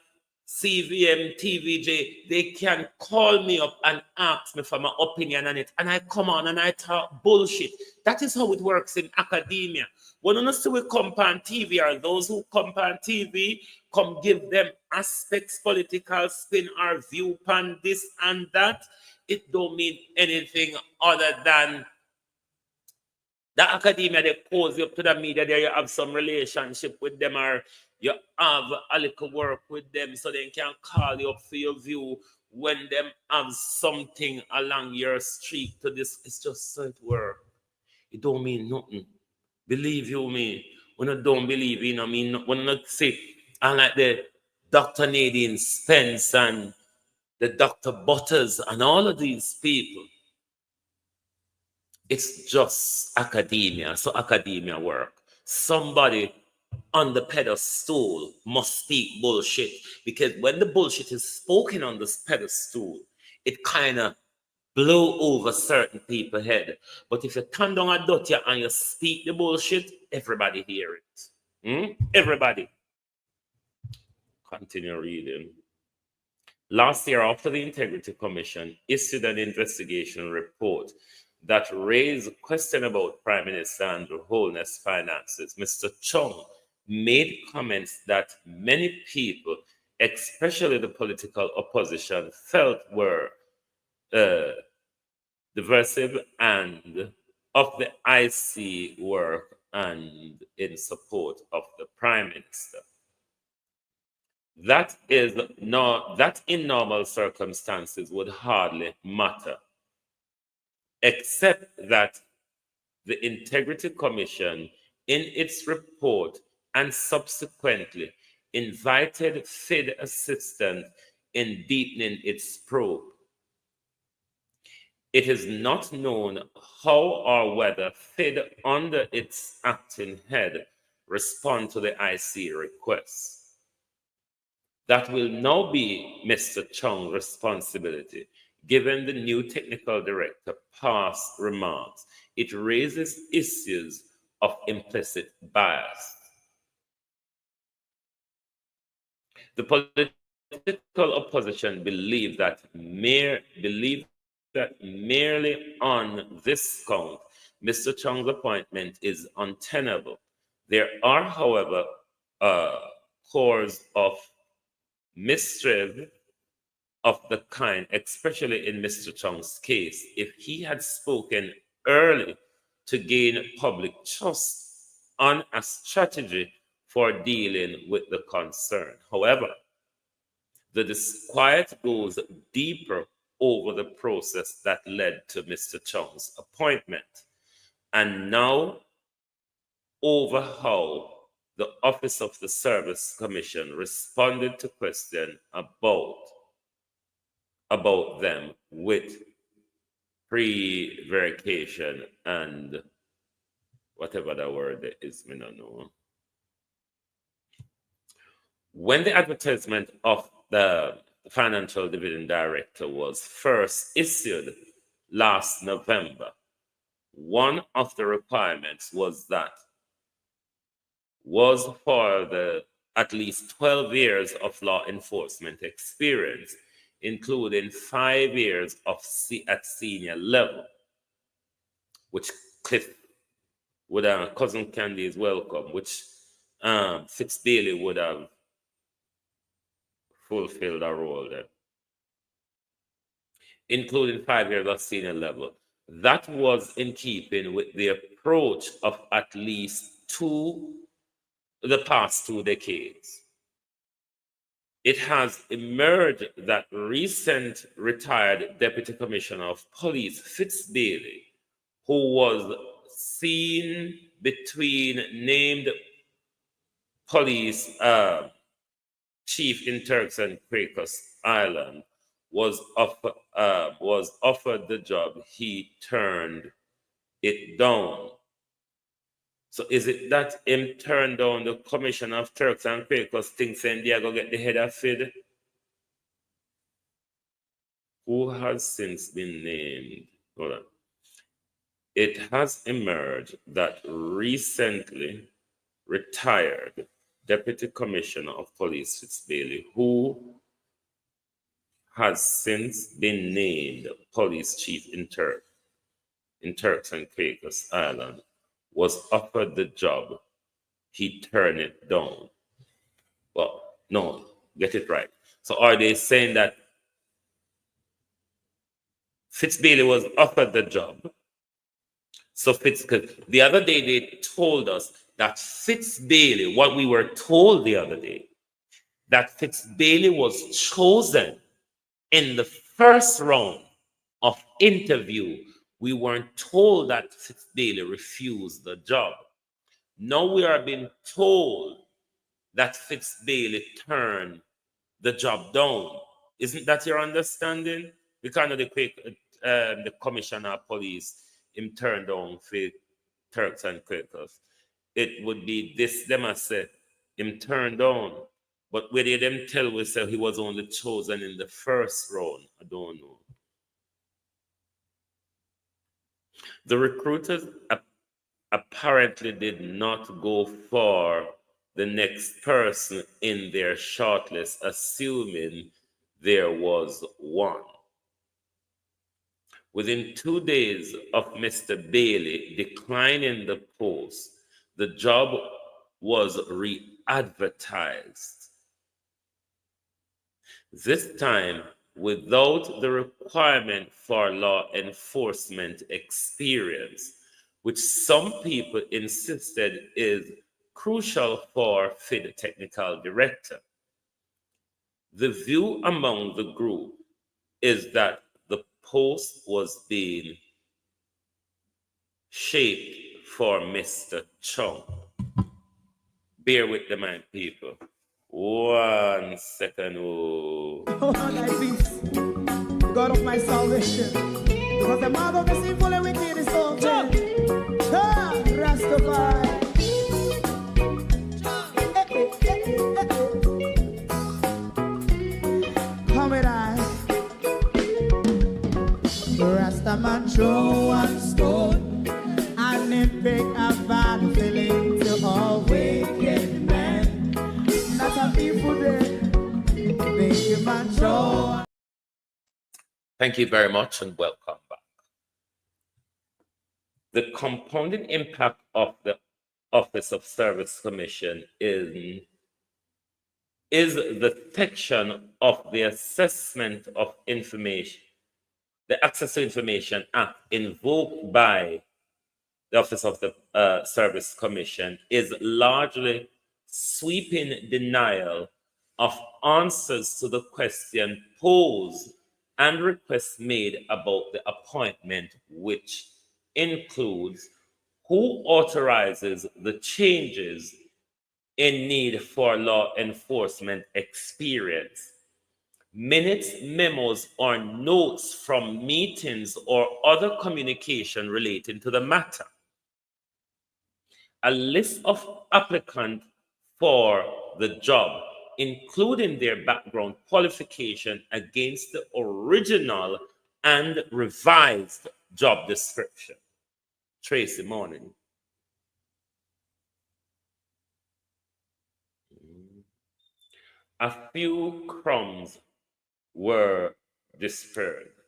CVM, TVJ, they can call me up and ask me for my opinion on it. And I come on and I talk bullshit. That is how it works in academia. When you see we come on TV, or those who come on TV, come give them aspects, political spin or view on this and that, it don't mean anything other than the academia, they pose you up to the media, there you have some relationship with them, or you have a little work with them, so they can call you up for your view when them have something along your street to this. It's just so it work. It don't mean nothing. Believe you me. When you don't believe, you know, mean when you say, I like the Dr. Nadine Spence and the Dr. Butters and all of these people. It's just academia. So academia work. Somebody on the pedestal must speak bullshit, because when the bullshit is spoken on this pedestal, it kind of blow over certain people's head. But if you turn down a dot here and you speak the bullshit, everybody hear it. Everybody. Continue reading. Last year, after the Integrity Commission issued an investigation report that raised question about Prime Minister Andrew Holness' finances, Mr. Chung made comments that many people, especially the political opposition, felt were divisive and of the IC work and in support of the Prime Minister. That in normal circumstances would hardly matter, except that the Integrity Commission, in its report and subsequently, invited FID assistance in deepening its probe. It is not known how or whether FID, under its acting head, respond to the IC request. That will now be Mr. Chung's responsibility. Given the new technical director past remarks, it raises issues of implicit bias. The political opposition believe that merely on this count, Mr. Chung's appointment is untenable. There are, however, cores of mischief of the kind, especially in Mr. Chung's case, if he had spoken early to gain public trust on a strategy for dealing with the concern. However, the disquiet goes deeper over the process that led to Mr. Chung's appointment, and now over how the Office of the Service Commission responded to questions about them with prevarication and whatever that word is, me not know. When the advertisement of the Financial Division Director was first issued last November, one of the requirements was for the at least 12 years of law enforcement experience, including 5 years at senior level, which Cliff would have, Cousin Candy is welcome, which Fitz Bailey would have fulfilled a role there, including 5 years at senior level. That was in keeping with the approach of at least the past 2 decades. It has emerged that recent retired Deputy Commissioner of Police Fitz Bailey, who was seen between named police chief in Turks and Caicos Island was offered the job, he turned it down. So is it that him turned down the commission of Turks and Caicos things saying they are going to get the head of it? Who has since been named? Hold on. It has emerged that recently retired Deputy Commissioner of Police Fitzbailey, who has since been named Police Chief in Turks and Caicos Island, was offered the job. He turned it down. Well, no, get it right. So are they saying that Fitzbailey was offered the job? So the other day they told us that Fitzbailey, what we were told the other day, that Fitzbailey was chosen in the first round of interview. We weren't told that Fitzbailey refused the job. Now we are being told that Fitzbailey turned the job down. Isn't that your understanding? Because of the commissioner of police, him turned down for Turks and Caicos. It would be this, them I say, him turned down. But where they them tell we say he was only chosen in the first round, I don't know. The recruiters apparently did not go for the next person in their shortlist, assuming there was one. Within 2 days of Mr. Bailey declining the post, the job was re-advertised. This time without the requirement for law enforcement experience, which some people insisted is crucial for FID technical director. The view among the group is that the post was being shaped for Mr. Chung. Bear with the man, people. 1 second. Oh, thy peace, the God of my salvation. Because the mouth of the sinful and wicked is open. Rastafari. Come with I. Rastaman throw one stone and then pick a bad feeling to all wicked men. That's a people day. Make your man throw. Thank you very much and welcome back. The compounding impact of the Office of Service Commission is the section of the Assessment of Information, the Access to Information Act invoked by the Office of the Service Commission is largely sweeping denial of answers to the question posed and requests made about the appointment, which includes who authorizes the changes in need for law enforcement experience, minutes, memos, or notes from meetings or other communication relating to the matter, a list of applicants for the job, including their background qualification against the original and revised job description. Tracy, morning. A few crumbs were dispersed.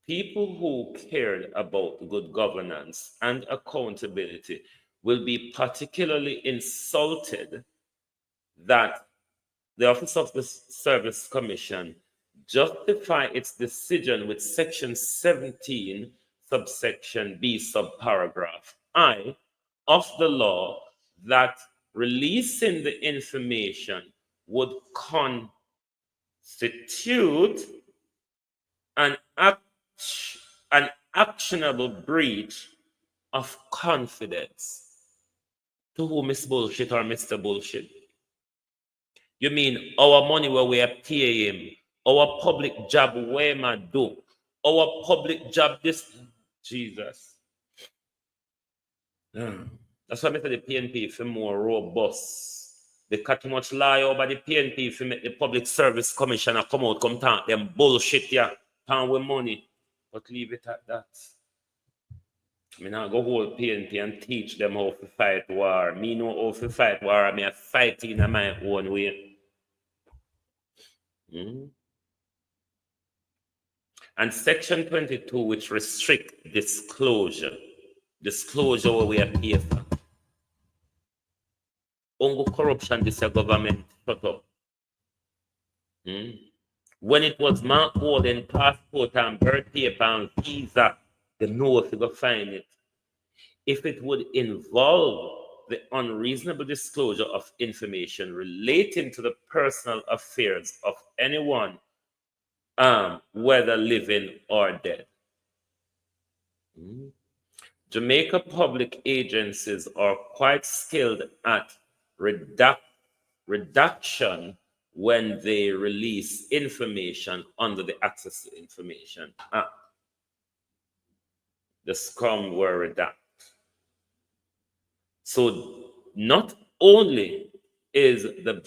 People who cared about good governance and accountability will be particularly insulted that the Office of the Service Commission justify its decision with Section 17, subsection B, subparagraph I of the law that releasing the information would constitute an actionable breach of confidence. To whom is bullshit or Mr. Bullshit? You mean our money where we are paying him Our public job, where am I do? Our public job, this, Jesus. That's why I say the PNP for more robust. They cut too much lie over the PNP for make the Public Service Commissioner come out, come talk them bullshit, yeah, pound with money. But leave it at that. I mean, I go hold PNP and teach them how to fight war. Me know how to fight war. I mean, I fight in my own way. And Section 22, which restrict disclosure where we are paid for. Ongo corruption, this government shut up. When it was marked golden passport and birth paper and visa, they know if you go find it. If it would involve the unreasonable disclosure of information relating to the personal affairs of anyone, whether living or dead. Jamaica public agencies are quite skilled at reduction when they release information under the Access to Information Act. The scum were redacted. So not only is the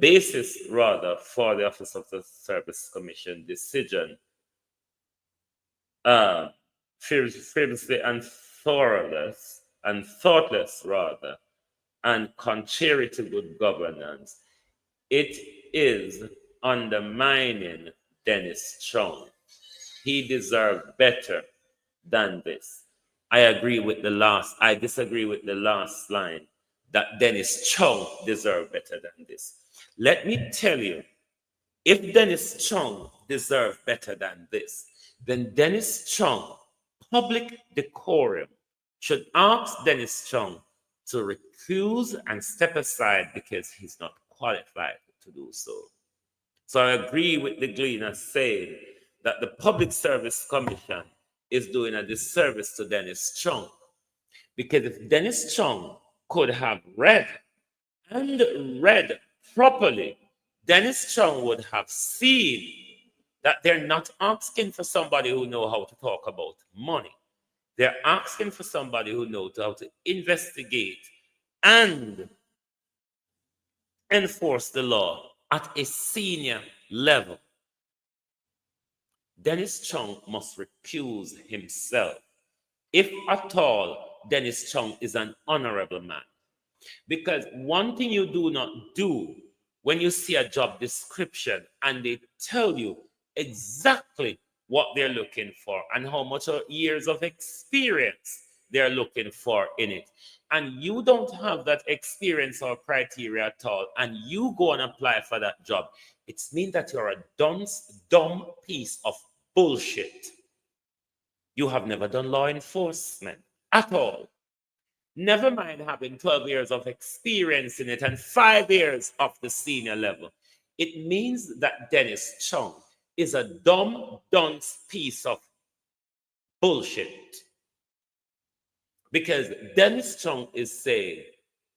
basis rather for the Office of the Service Commission decision frivolously and thoughtless rather, and contrary to good governance, it is undermining Dennis Chung. He deserved better than this. I disagree with the last line, that Dennis Chung deserved better than this. Let me tell you, if Dennis Chung deserved better than this, then Dennis Chung, public decorum, should ask Dennis Chung to recuse and step aside because he's not qualified to do so. So I agree with the Gleaner saying that the Public Service Commission is doing a disservice to Dennis Chung. Because if Dennis Chung could have read properly, Dennis Chung would have seen that they're not asking for somebody who knows how to talk about money. They're asking for somebody who knows how to investigate and enforce the law at a senior level. Dennis Chung must recuse himself. If at all, Dennis Chung is an honorable man. Because one thing you do not do when you see a job description and they tell you exactly what they're looking for and how much years of experience they're looking for in it, and you don't have that experience or criteria at all, and you go and apply for that job, it means that you're a dumb piece of bullshit. You have never done law enforcement at all. Never mind having 12 years of experience in it and 5 years of the senior level. It means that Dennis Chung is a dumb, dunce piece of bullshit. Because Dennis Chung is saying,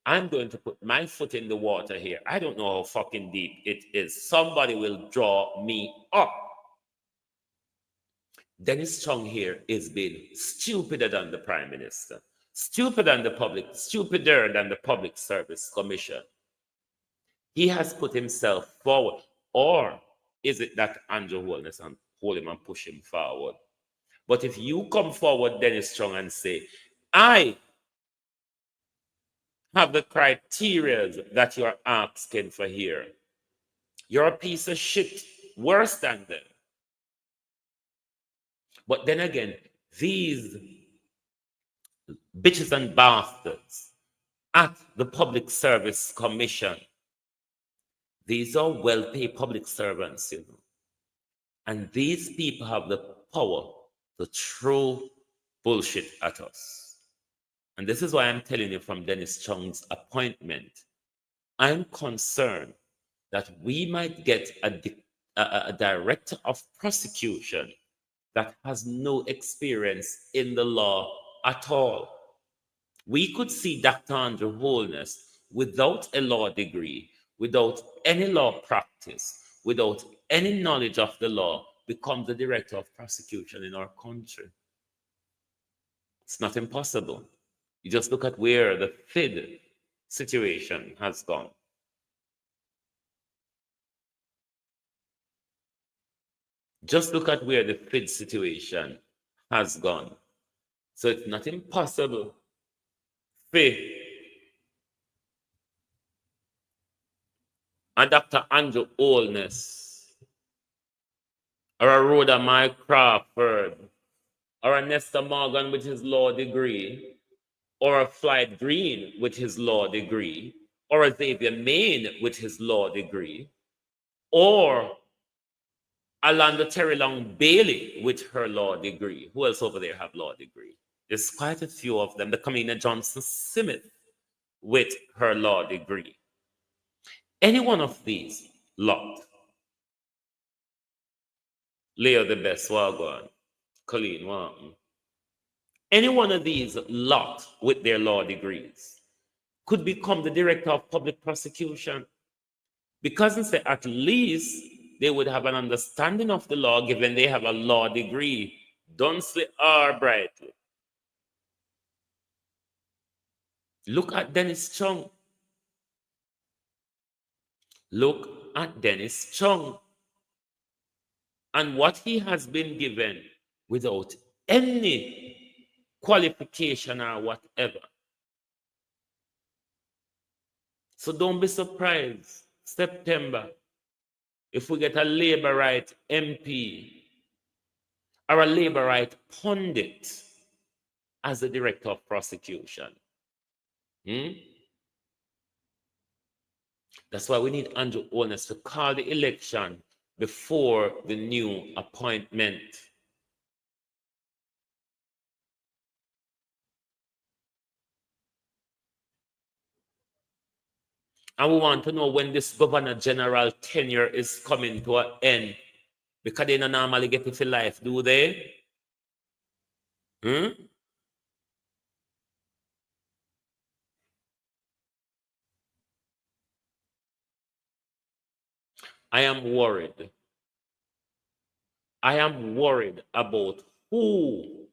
I'm going to put my foot in the water here. I don't know how fucking deep it is. Somebody will draw me up. Dennis Chung here is being stupider than the Prime Minister, stupider than the Public Service Commission. He has put himself forward. Or is it that Andrew Holness and hold him and push him forward? But if you come forward, Dennis Chung, and say, I have the criteria that you're asking for here, you're a piece of shit, worse than them. But then again, these bitches and bastards at the Public Service Commission, these are well-paid public servants, you know. And these people have the power to throw bullshit at us. And this is why I'm telling you from Dennis Chung's appointment, I'm concerned that we might get a director of prosecution that has no experience in the law at all. We could see Dr. Andrew Holness without a law degree, without any law practice, without any knowledge of the law becomes the director of prosecution in our country. It's not impossible. You just look at where the FID situation has gone. Just look at where the FID situation has gone. So it's not impossible for a Dr. Andrew Holness, or a Rhoda Mike Crawford, or a Nestor Morgan with his law degree, or a Floyd Green with his law degree, or a Xavier Maine with his law degree, or Alanda Terry Long Bailey with her law degree. Who else over there have law degree? There's quite a few of them. The Kamina Johnson Smith with her law degree. Any one of these lot. Leo the Best Wagwan, Colleen Wharton. Any one of these lot with their law degrees could become the director of public prosecution, because instead at least they would have an understanding of the law given they have a law degree, dunsely or brightly. Look at Dennis Chung. Look at Dennis Chung and what he has been given without any qualification or whatever. So don't be surprised, September, if we get a labor right MP or a labor right pundit as the director of prosecution. That's why we need Andrew Holness to call the election before the new appointment. And we want to know when this Governor General tenure is coming to an end, because they don't normally get it for life, do they? I am worried. I am worried about who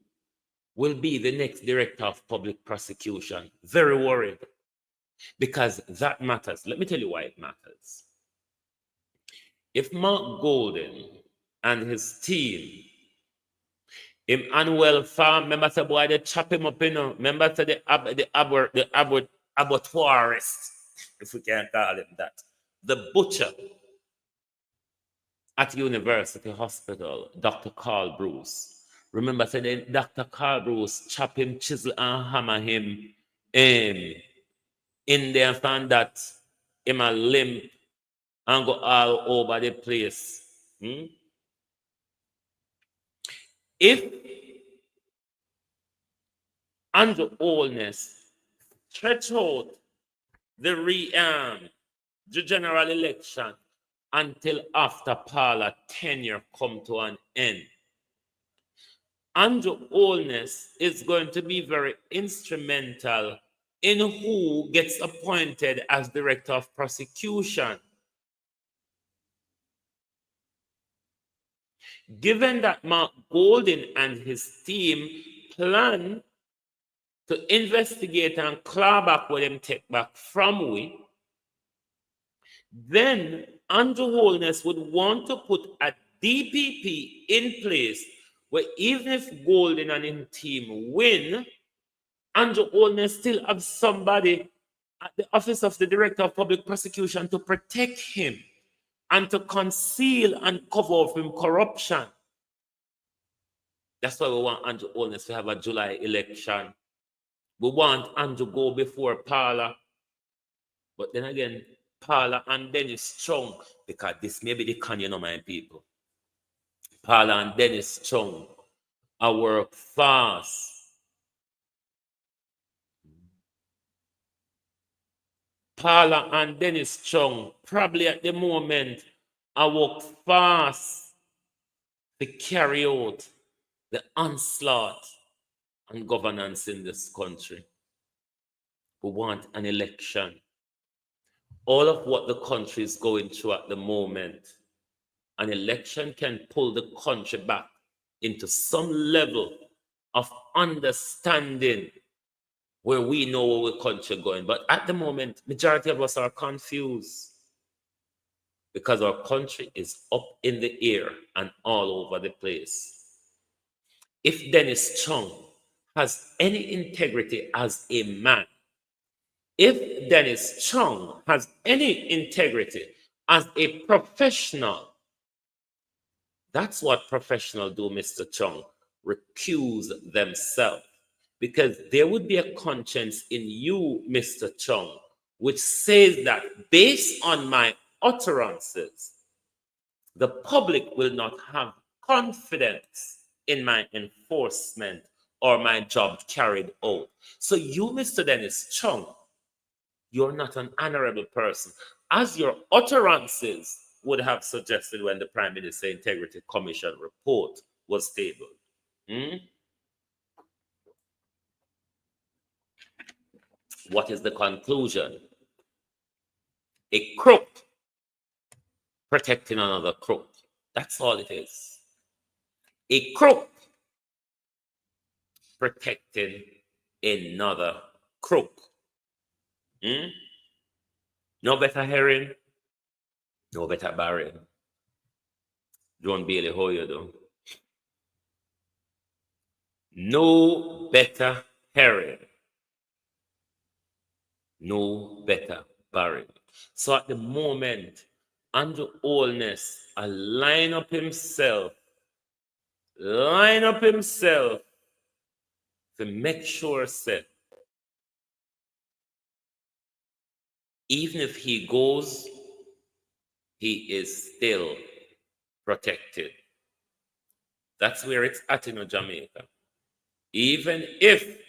will be the next director of public prosecution. Very worried. Because that matters. Let me tell you why it matters. If Mark Golden and his team, Emmanuel Farm, remember the boy, they chop him up, you know. Remember the abattoirist, if we can call him that. The butcher at University Hospital, Dr. Carl Bruce. Remember, said Dr. Carl Bruce chop him, chisel, and hammer him in there, and found that him a limp and go all over the place. If Andrew Holness stretch out the general election until after Paula tenure come to an end, Andrew Holness is going to be very instrumental in who gets appointed as director of prosecution. Given that Mark Golden and his team plan to investigate and claw back what them take back from we, then Andrew Holness would want to put a DPP in place where even if Golden and his team win, Andrew Holness still have somebody at the office of the Director of Public Prosecution to protect him and to conceal and cover up him corruption. That's why we want Andrew Holness to have a July election. We want Andrew go before Paula. But then again, Paula and Dennis Strong, because this may be the can, you know, my people. Paula and Dennis Strong I work fast. Paula and Dennis Strong, probably at the moment, I work fast to carry out the onslaught on governance in this country. We want an election. All of what the country is going through at the moment An election can pull the country back into some level of understanding where we know where the country going. But at the moment, majority of us are confused because our country is up in the air and all over the place. If Dennis Chung has any integrity as a man, if Dennis Chung has any integrity as a professional, that's what professionals do, Mr. Chung, recuse themselves. Because there would be a conscience in you, Mr. Chung, which says that based on my utterances, the public will not have confidence in my enforcement or my job carried out. So you, Mr. Dennis Chung, you're not an honorable person, as your utterances would have suggested when the Prime Minister Integrity Commission report was tabled. What is the conclusion? A crook protecting another crook. That's all it is. A crook protecting another crook. No better herring, no better barren. John Bailey, how you do? No better herring, no better barren. So at the moment, Andrew Holness line up himself to make sure that even if he goes, he is still protected. That's where it's at in Jamaica. Even if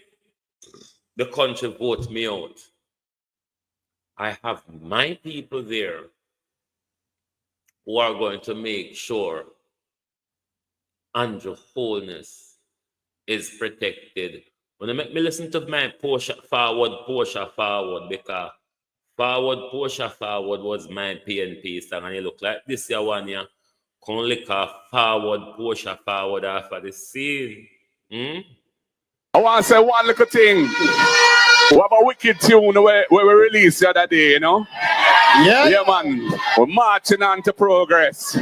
the country votes me out, I have my people there who are going to make sure Andrew Holness is protected. When I make me listen to my Portia Forward, because Portia Forward was my PNP song, and you look like this year one year, come lick a Portia Forward after the scene. I want to say one little thing. We have a wicked tune where we released the other day, you know? Yeah, man. We're marching on to progress.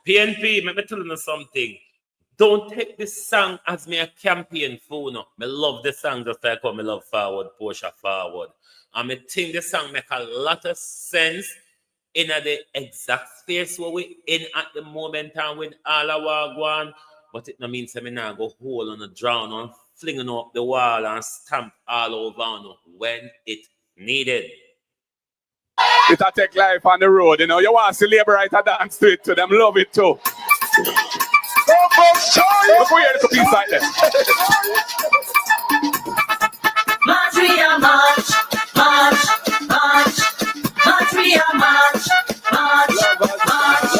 PNP, let me tell you something. Don't take this song as me a campaign for no. I love the song just like how I love Forward, Portia Forward. And I think the song make a lot of sense in the exact space where we in at the moment and with all our going. But it no means I now go hole on the drown and flinging up the wall and stamp all over on when it needed. It a take life on the road, you know. You want to see labor right a dance to it, to them love it too. Look where you piece like that. March, we are march, march, march, march, we are march, march, march.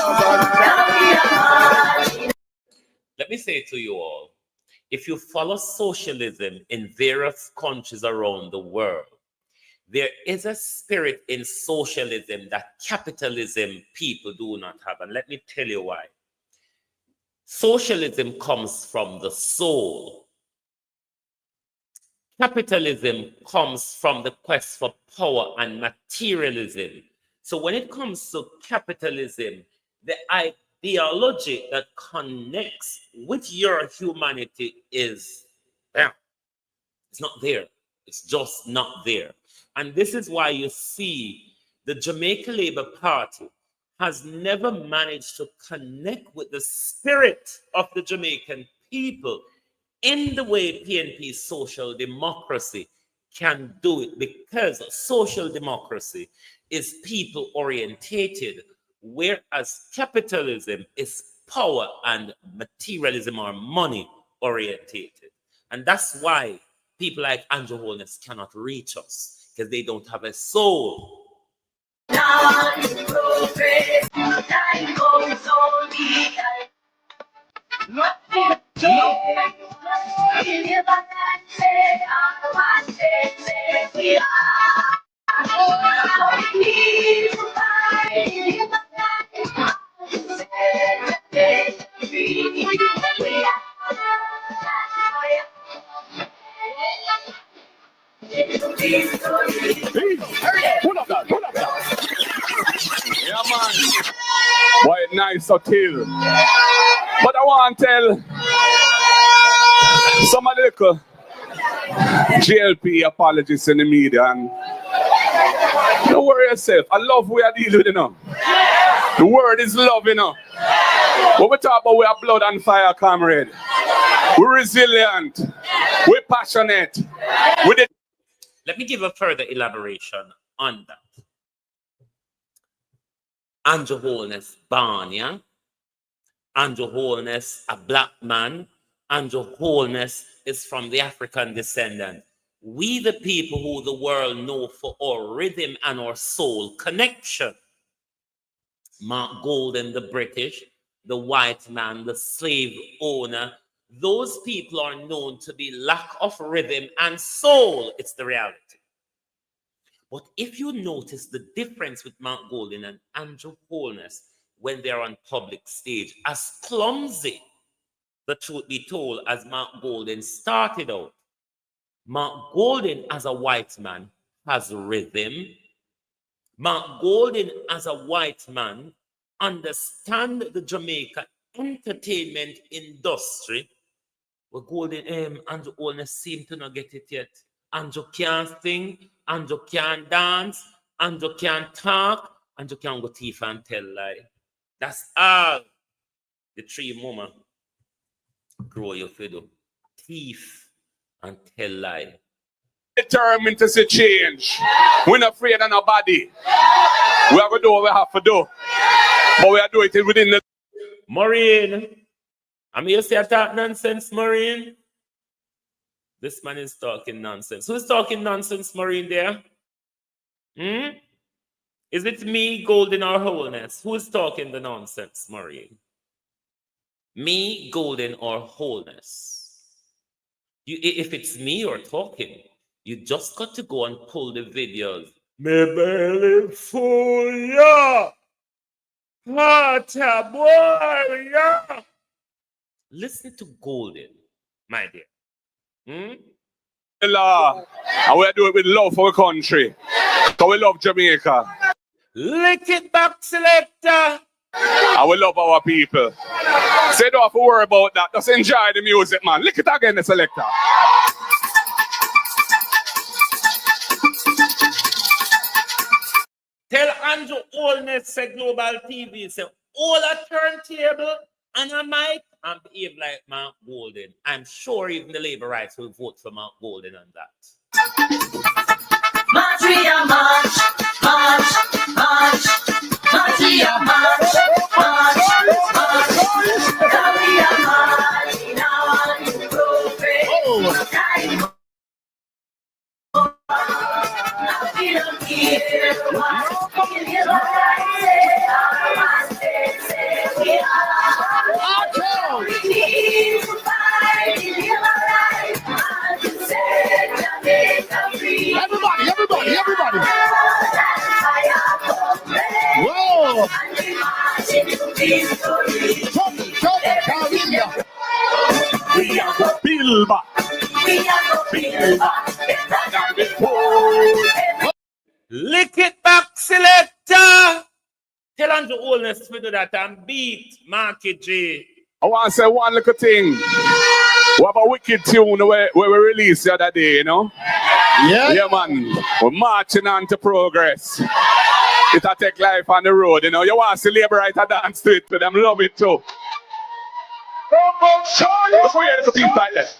Let me say to you all, if you follow socialism in various countries around the world, there is a spirit in socialism that capitalism people do not have. And let me tell you why. Socialism comes from the soul. Capitalism comes from the quest for power and materialism. So when it comes to capitalism, the ideology that connects with your humanity is there. It's not there. It's just not there. And this is why you see the Jamaica Labour Party has never managed to connect with the spirit of the Jamaican people in the way PNP social democracy can do it, because social democracy is people orientated, whereas capitalism is power and materialism or money orientated. And that's why people like Andrew Holness cannot reach us, because they don't have a soul. Pull up that. Yeah, man. Boy, nice to kill. But I want to tell some of the little Jlp apologists in the media, and don't worry yourself. I love we are dealing with, you know. The word is love, you know. When we talk about we are blood and fire, comrade. We're resilient. We're passionate. Let me give a further elaboration on that. Andrew Holness born, yeah? Andrew Holness, a black man. Andrew Holness is from the African descendant. We, the people who the world know for our rhythm and our soul connection. Mark Golden, the British, the white man, the slave owner, those people are known to be lack of rhythm and soul. It's the reality. But if you notice the difference with Mark Golden and Andrew Holness when they're on public stage, as clumsy, the truth be told, as Mark Golden started out, Mark Golden as a white man has rhythm. Mark Golden as a white man understand the Jamaica entertainment industry. Well, Golden, Andrew Holness seem to not get it yet. Andrew can't sing, Andrew can't dance, Andrew can't talk, Andrew can't go thief and tell lie. That's all the three mama grow your fiddle. Thief and tell lie. Determined to see change. We're not afraid of nobody. We are going to do what we have to do. But we are doing it within the... Maureen, I'm here to say I talk nonsense, Maureen. This man is talking nonsense. Who's talking nonsense, Maureen, there? Is it me, Golden, or Wholeness? Who's talking the nonsense, Maureen? Me, Golden, or Wholeness? If it's me you're talking, you just got to go and pull the videos. Me belly full, yeah. Hot boy, yeah. Listen to Golden, my dear. The law. And we do it with love for our country. So we love Jamaica. Lick it back, selector. And we love our people. So you don't have to worry about that. Just enjoy the music, man. Lick it again, the selector. Tell Andrew Holness, say Global TV, say all a turntable and a mic and behave like Mark Golden. I'm sure even the Labour Rights will vote for Mark Golden on that. March, we are march, march, march. March, we are march, march, march. We are marching on to progress. Time. We don't care what we hear what I say. I say we are. We need to fight in your life. And to set Jamaica free. Everybody. Whoa. We are the build back. Lick it back, selector. Tell Andrew Holness to do that and beat Marky J. I want to say one little thing. We have a wicked tune where we released the other day, you know? Yeah, man. We're marching on to progress. It'll take life on the road, you know? You want to see Labour Right to dance to it, but them love it too. Before you have to think like that.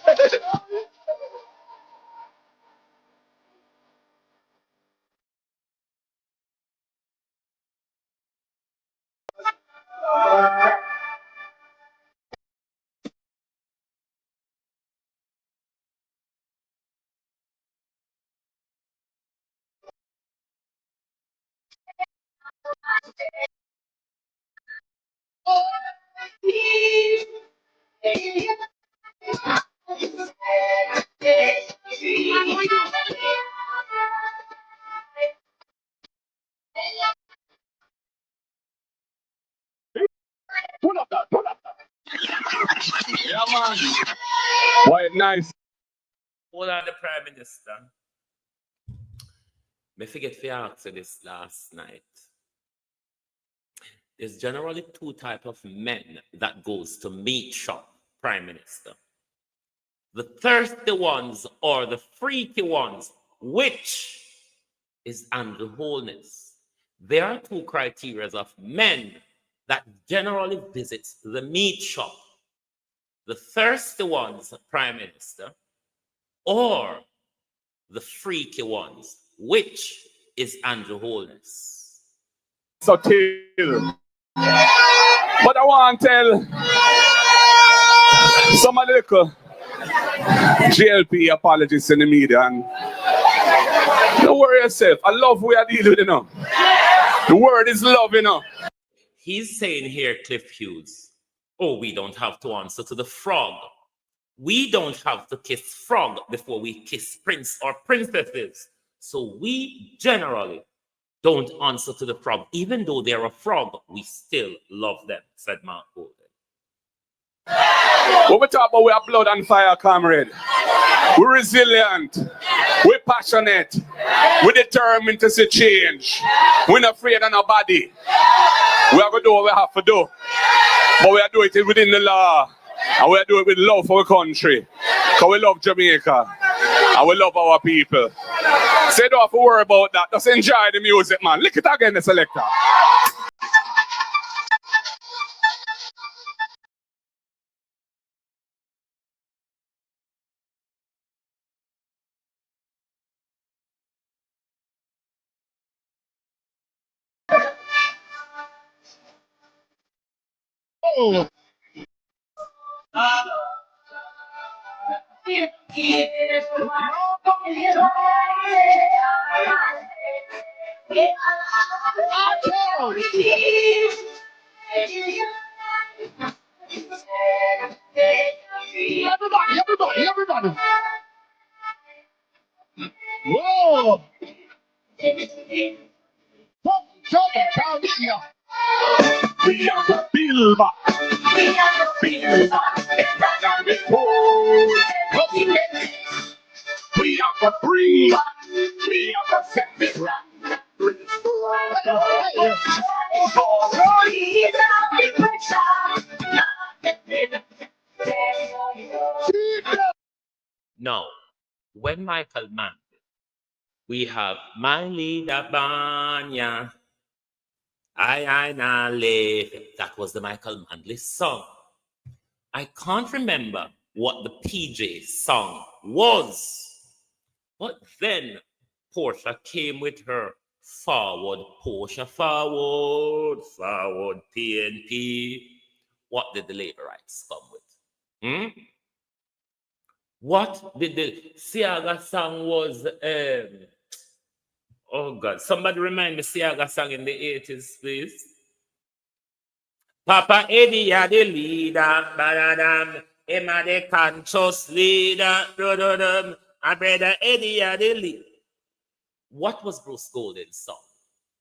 Pull up that. Why nice? Hold on, the Prime Minister. Me forget to ask you this last night. There's generally two types of men that goes to meat shop, Prime Minister. The thirsty ones or the freaky ones, which is under wholeness. There are two criteria of men that generally visits the meat shop. The thirsty ones, Prime Minister, or the freaky ones, which is under wholeness. So till. But I want to tell some of the little Jlp apologists in the media, and don't worry yourself. I love we are dealing with, you know. The word is love, you know. He's saying here, Cliff Hughes, oh, we don't have to answer to the frog. We don't have to kiss frog before we kiss prince or princesses. So we generally don't answer to the frog. Even though they're a frog, we still love them, said Mark Golden. When we talk about we have blood and fire, comrade, we're resilient, we're passionate, we're determined to see change. We're not afraid of nobody. We are going to do what we have to do. But we are doing it within the law. And we are doing it with love for our country. Because we love Jamaica. And we love our people. So you don't have to worry about that. Just enjoy the music, man. Lick it again, the selector. Oh. Everybody. Whoa. We are the Bilba. We are the Bilba. We are the free. We are the set. Now, when Michael Mann, we have my leader Banya, I live. That was the Michael Manley song. I can't remember what the PJ song was. But then Portia came with her forward, Portia forward, forward PNP. What did the laborites come with? What did the Siaga song was? Oh God, somebody remind me Siaga song in the 80s, please. Papa Eddie are the leader, badadam. Emma the conscious leader, dododum. And brother Eddie are the leader. What was Bruce Golden's song?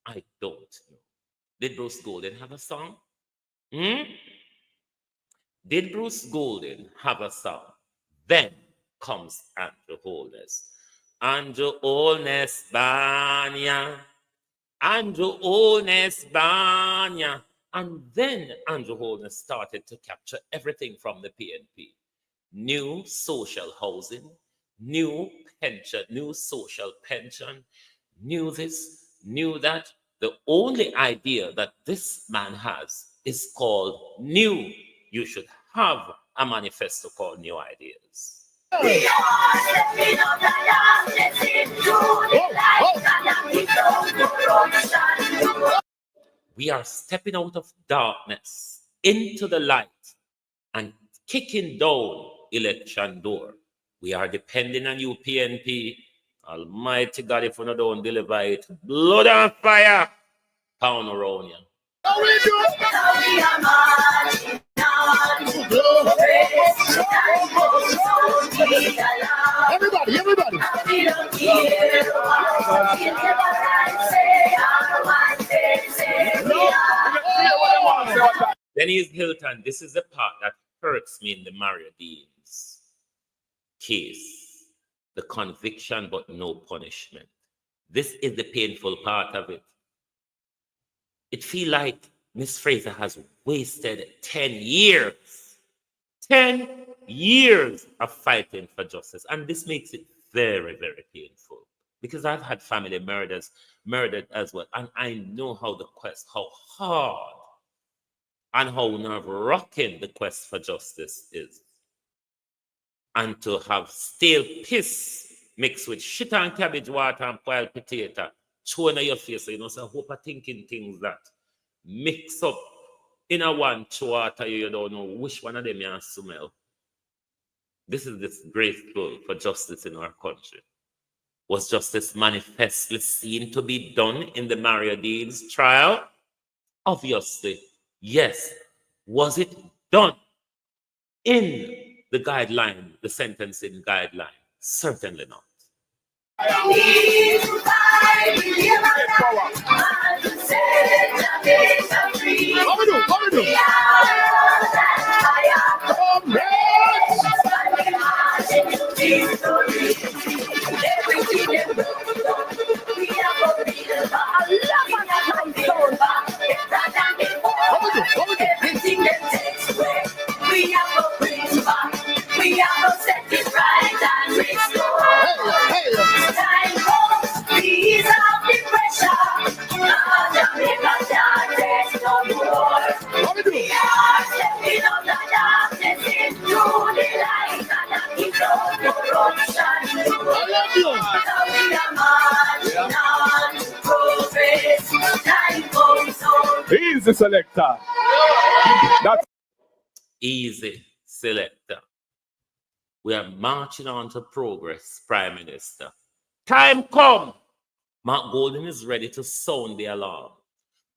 I don't know. Did Bruce Golden have a song? Did Bruce Golden have a song? Then comes Andrew Holness. Andrew Holness Banya. Andrew Holness Banya. And then Andrew Holness started to capture everything from the PNP. New social housing, new pension, new social pension, new this, new that. The only idea that this man has is called new. You should have a manifesto called New Ideas. We are stepping out of darkness into the light and kicking down election door. We are depending on you, PNP. Almighty God, if we don't deliver it, blood and fire, pound around you. Everybody. Denise Hilton, this is the part that hurts me in the Mario Dean's case, the conviction but no punishment. This is the painful part of it. It feels like Miss Fraser has wasted 10 years. 10 years of fighting for justice. And this makes it very, very painful. Because I've had family murdered as well. And I know how hard and how nerve-wracking the quest for justice is. And to have stale piss mixed with shit and cabbage water and boiled potato thrown in your face. So, so I hope I'm thinking things that mix up in a one water, you don't know which one of them you smell. This is disgraceful for justice in our country. Was justice manifestly seen to be done in the Mario Dean's trial? Obviously, yes. Was it done in the guideline, the sentencing guideline? Certainly not. Everything that takes away, we have to bring it back. We have to set it right and restore. Time comes, ease off the pressure. Jamaica can't take no more. We are stepping out the darkness into the light and knocking down corruption. We are marching on to progress. Time comes on. Easy selector. That's Easy selector. We are marching on to progress, Prime Minister. Time come. Mark Golden is ready to sound the alarm.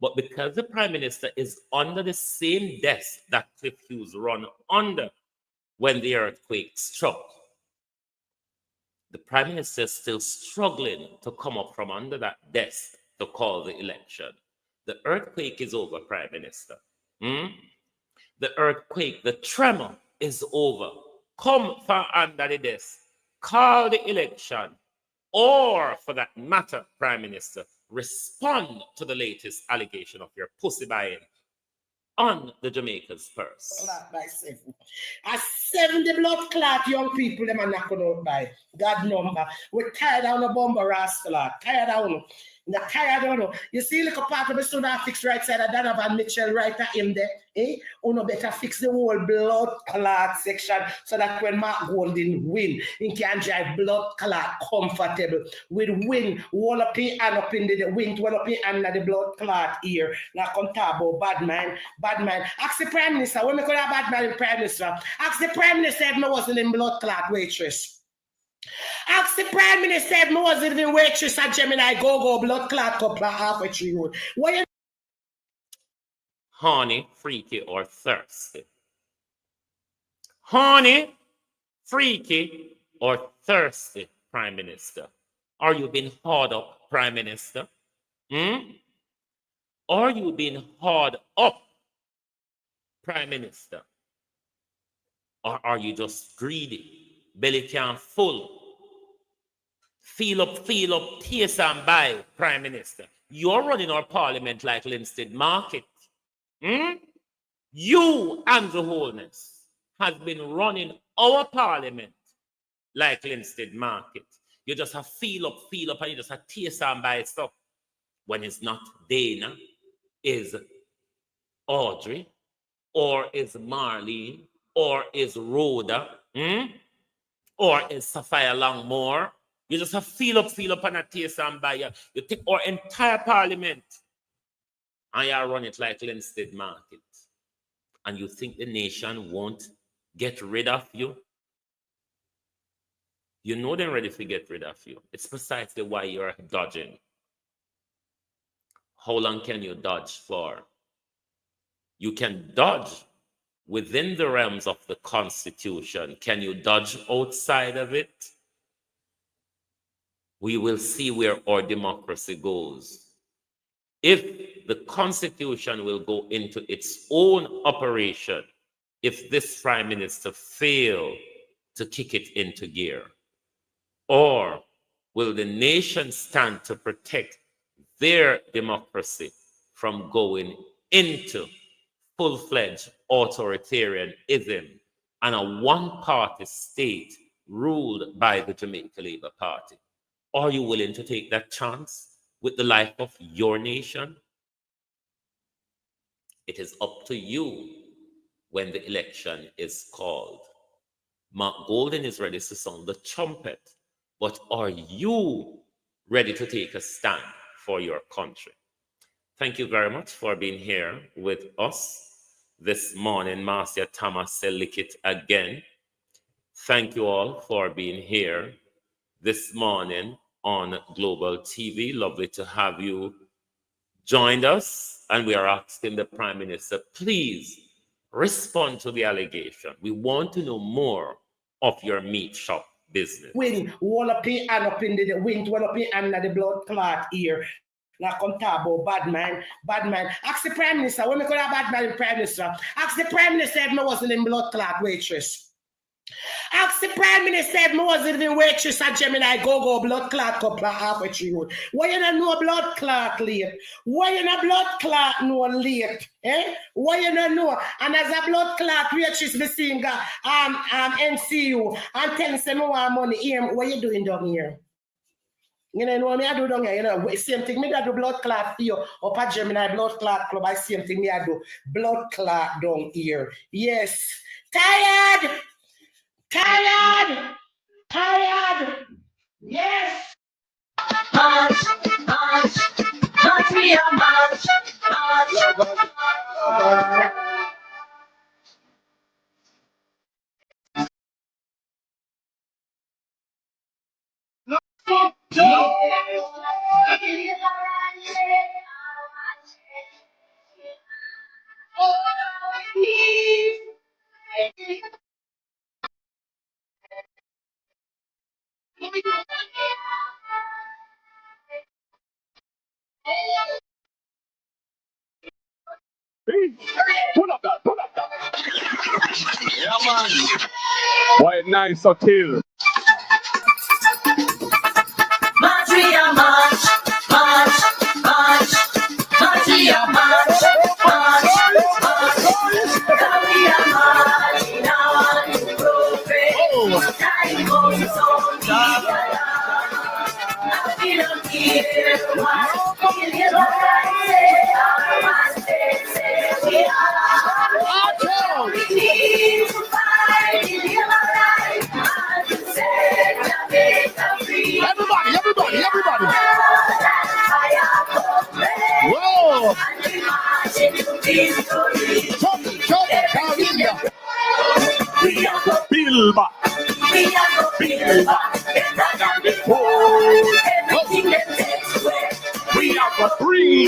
But because the Prime Minister is under the same desk that Cliff Hughes run under when the earthquake struck, the Prime Minister is still struggling to come up from under that desk to call the election. The earthquake is over, Prime Minister. The earthquake, the tremor is over. Come from under the desk. Call the election. Or, for that matter, Prime Minister, respond to the latest allegation of your pussy buying on the Jamaica's purse. By 7. At 70 blood clot young people, them are not going to by God number. We're tired of the bomber rascal. Tired of them. Tired of them. You see, like a part of the student fix right side of Donovan Mitchell right at him there. Uno better fix the whole blood clot section so that when Mark Golden win, he can drive blood clot comfortable. With win, wall up in and up in the wind, wall up in and the blood clot here. Now come talk about bad man. Ask the Prime Minister, when we call a bad man in Prime Minister, ask the Prime Minister if I wasn't in blood clot waitress. Ask the Prime Minister if I wasn't in waitress at Gemini go blood clot couple halfway through road. What you Horny, freaky, or thirsty? Horny, freaky, or thirsty, Prime Minister? Are you being hard up, Prime Minister? Are you being hard up, Prime Minister? Or are you just greedy, belly can full? Feel up, taste and buy, Prime Minister. You're running our parliament like Linstead Market. You, Andrew Holness, has been running our parliament like Linstead Market. You just have feel up, and you just have taste and buy stuff. When it's not Dana, is Audrey, or is Marlene, or is Rhoda, or is Sophia Longmore. You just have feel up, and a taste and buy. You take our entire parliament and you run it like Linstead Market. And you think the nation won't get rid of you? You know they're ready to get rid of you. It's precisely why you're dodging. How long can you dodge for? You can dodge within the realms of the Constitution. Can you dodge outside of it? We will see where our democracy goes. If the Constitution will go into its own operation if this prime minister fail to kick it into gear? Or will the nation stand to protect their democracy from going into full-fledged authoritarianism and a one-party state ruled by the Jamaica Labour Party? Are you willing to take that chance with the life of your nation? It is up to you when the election is called. Mark Golden is ready to sound the trumpet, but are you ready to take a stand for your country? Thank you very much for being here with us this morning. Marcia Thomas Selikit again. Thank you all for being here this morning on Global TV. Lovely to have you joined us. And we are asking the Prime Minister, please respond to the allegation. We want to know more of your meat shop business. Win, wanna pay and up in the wind, wanna pay and the blood clot here. Like on tabo, bad man. Ask the Prime Minister, when we call a bad man Prime Minister, ask the Prime Minister if I wasn't in blood clot waitress. Ask the Prime Minister if I wasn't in waitress at Gemini go blood clot couple of halfway through. Why you not know blood clot late? Why you not blood clot no late? Why you not know? And as a blood clot waitress be seeing NCU and telling them more money here. What you doing down here? You know what I do down here? You know, same thing. Me I do blood clot for you. Up at Gemini blood clot club, I same thing. Me I do blood clot down here. Yes. Tired. Yes. March, we are march. Pull up that. Yeah, man. Why nice so kill? March, we are march. March, we are march. We are marching on progress. Time goes on, we are nothing on here. We are we need to fight, deliver life, and to set Jamaica free. Everybody. Whoa! And we marching to victory. We are the Build back. better than before. Everything that takes away. We are the free.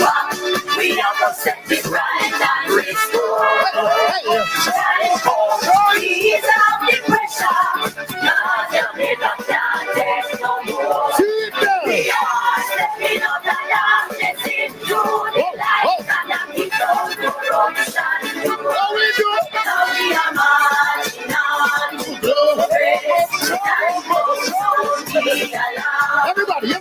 We are the set it right and restore. Time for ease of the pressure. Now Jamaica can't take no more. We are stepping up the darkness into the light and the corruption. Now we are marching on to progress. Time goes on, we allow. Everybody.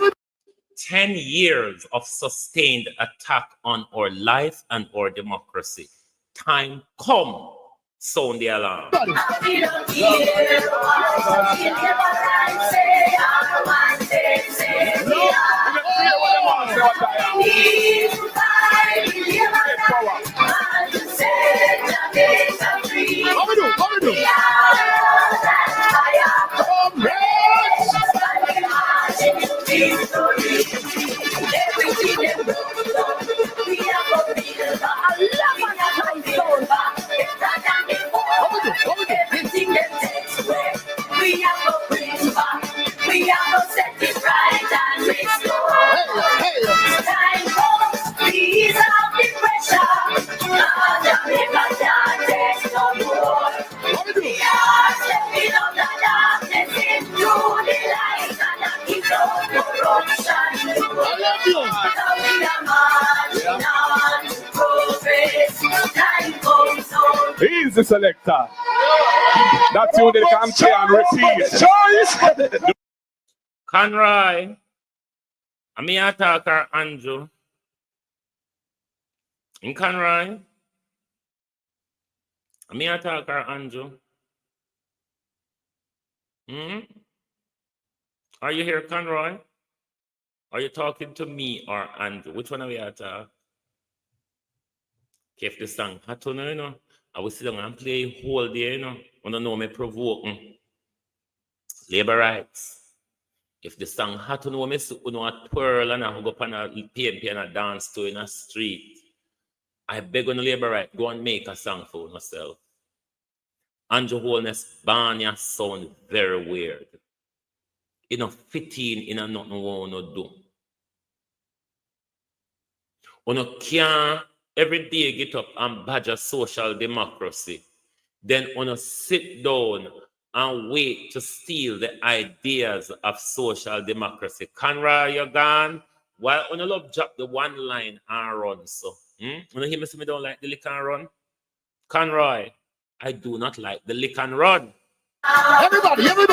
10 years of sustained attack on our life and our democracy. Time come, sound the alarm. Everything that takes away, we have to bring back. We have to set it right and restore. Time for we the selector. That's who they can play and repeat. Conroy. I'm here attacker Andrew. In Conroy. I'm here attacker Andrew. Are you here, Conroy? Are you talking to me or Andrew? Which one are we at? If the song hot on, you know, I will sit down and play whole day, you know. I don't know me provoking. Labor rights. If the song hot on, me sit on a twirl and I go up on a PMP and a dance to in a street. I beg on the labor right, go and make a song for myself. Andrew Holness Barney sound very weird. You know, fitting in a nothing we want to do. You can't every day get up and badger social democracy. Then you sit down and wait to steal the ideas of social democracy. Conroy, you're gone. Why you love drop the one line and run so? You hear me say me don't like the lick and run? Conroy, I do not like the lick and run. Everybody. What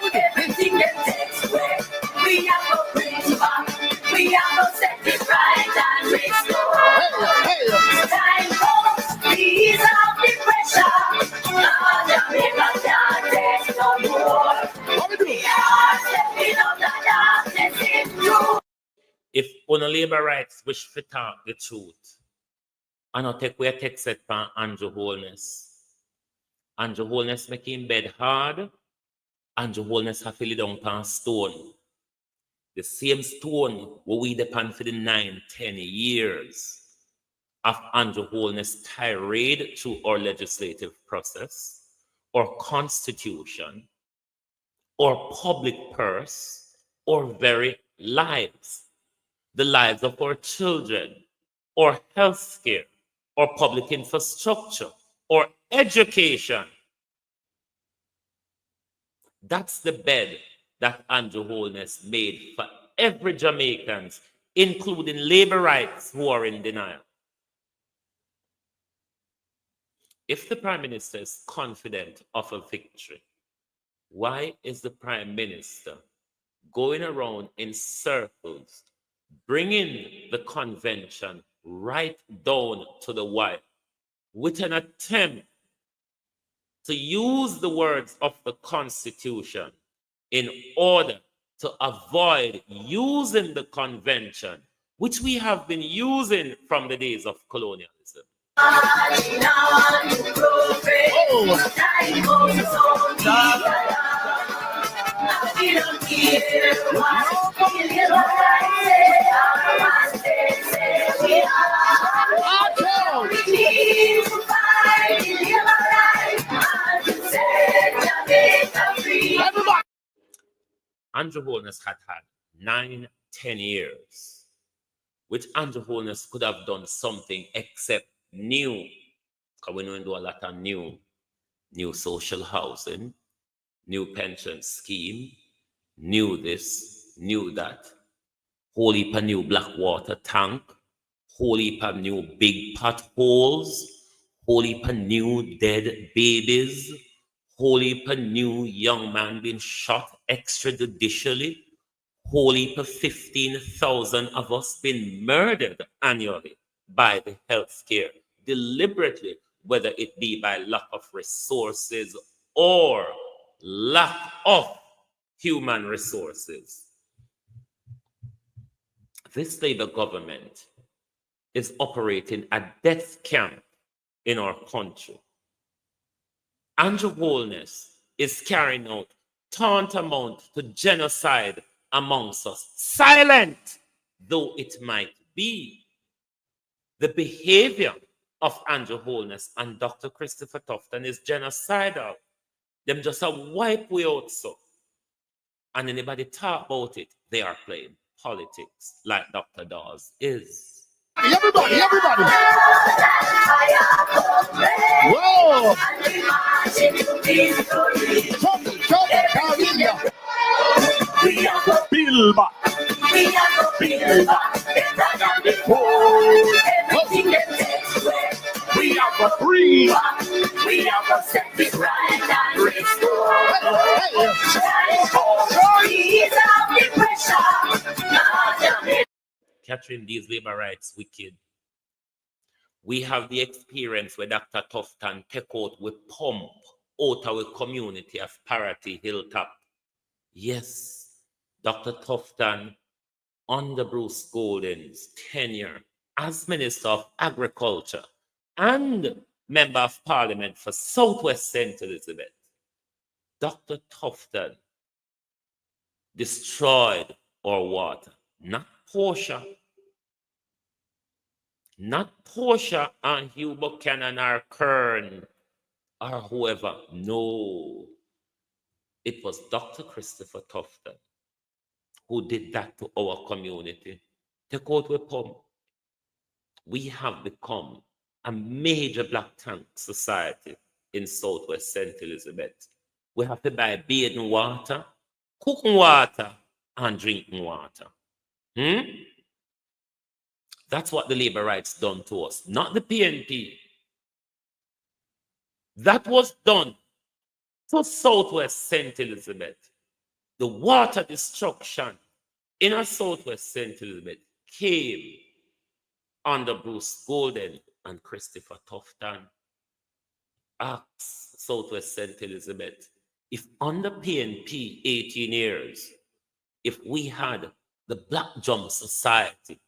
we do? Everything that takes away, we have to bring back. We have to set it right and restore. Time comes, ease off the pressure. Now Jamaica can't take no more. We are stepping up the darkness into. If on labor rights wish to talk the truth, I not take away text set from Andrew Holness. Andrew Holness make him bed hard. Andrew Holness have to lay down on stone. The same stone where we depend for the 9-10 years of Andrew Holness tirade through our legislative process, or constitution, or public purse, or very lives. The lives of our children, or health care, or public infrastructure, or education. That's the bed that Andrew Holness made for every Jamaicans, including labor rights who are in denial. If the Prime Minister is confident of a victory, why is the Prime Minister going around in circles, bringing the convention right down to the wire with an attempt to use the words of the Constitution in order to avoid using the convention, which we have been using from the days of colonialism? Andrew Holness had 9-10 years, which Andrew Holness could have done something except new, because we know we do a lot of new social housing, new pension scheme, new this, new that, whole heap of new black water tank, whole heap of new big potholes, whole heap of new dead babies, whole heap of new young man being shot extrajudicially, whole heap of 15,000 of us being murdered annually by the healthcare deliberately, whether it be by lack of resources or lack of human resources. This Labour government is operating a death camp in our country. Andrew Holness is carrying out tantamount to genocide amongst us, silent though it might be. The behavior of Andrew Holness and Dr. Christopher Tufton is genocidal. Them just a wipe we out so. And anybody talk about it, they are playing politics like Dr. Dawes is. Everybody. Whoa! We are the build back. We are the build back. Than before. Everything that takes away. We are the bring back. We are the set it right and restore. Ease up the pressure. Catherine, these labor rights wicked. We have the experience where Dr. Tufton take out with pump out our community of Parity Hilltop. Yes, Dr. Tufton, under Bruce Golden's tenure as Minister of Agriculture and Member of Parliament for Southwest St. Elizabeth, Dr. Tufton destroyed our water, not Portia. Not Portia and Hugh Buchanan or Kern or whoever. No. It was Dr. Christopher Tufton who did that to our community. Take out with pump. We have become a major black tank society in Southwest St. Elizabeth. We have to buy bathing water, cooking water, and drinking water. That's what the labor rights done to us, not the PNP. That was done to Southwest St. Elizabeth. The water destruction in a Southwest St. Elizabeth came under Bruce Golden and Christopher Tufton. Ask Southwest St. Elizabeth if under PNP 18 years, if we had the Black Jump Society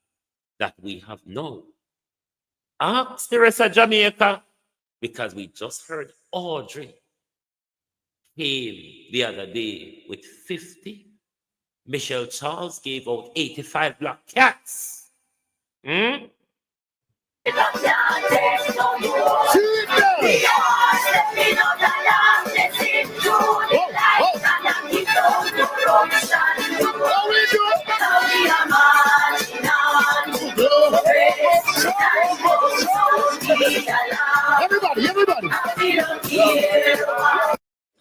that we have now. Ask the rest of Jamaica, because we just heard Audrey came the other day with 50. Michelle Charles gave out 85 black cats. Everybody.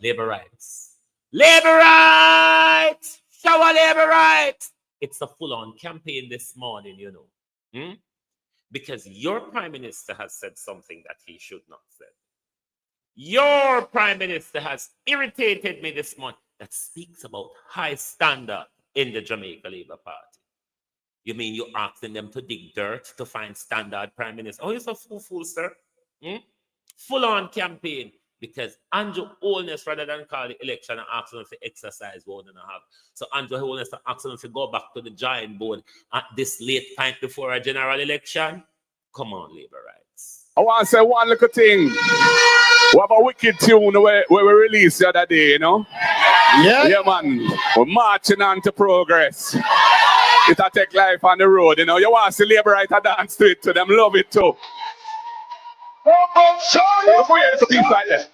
Labor rights. Labor rights! Shower labor rights! It's a full-on campaign this morning, you know. Because your prime minister has said something that he should not say. Your prime minister has irritated me this morning. That speaks about high standard in the Jamaica Labour Party. You mean you're asking them to dig dirt to find standard prime minister? Oh, you're so fool, sir. Full-on campaign. Because Andrew Holness, rather than call the election and ask them to exercise 1.5. So Andrew Holness asked them to go back to the giant board at this late time before a general election. Come on, labor rights. I want to say one little thing. We have a wicked tune where we released the other day, you know? Yeah, man. We're marching on to progress. It'll take life on the road, you know? You want to see labor right dance to it, to them love it too. Before you to things like that.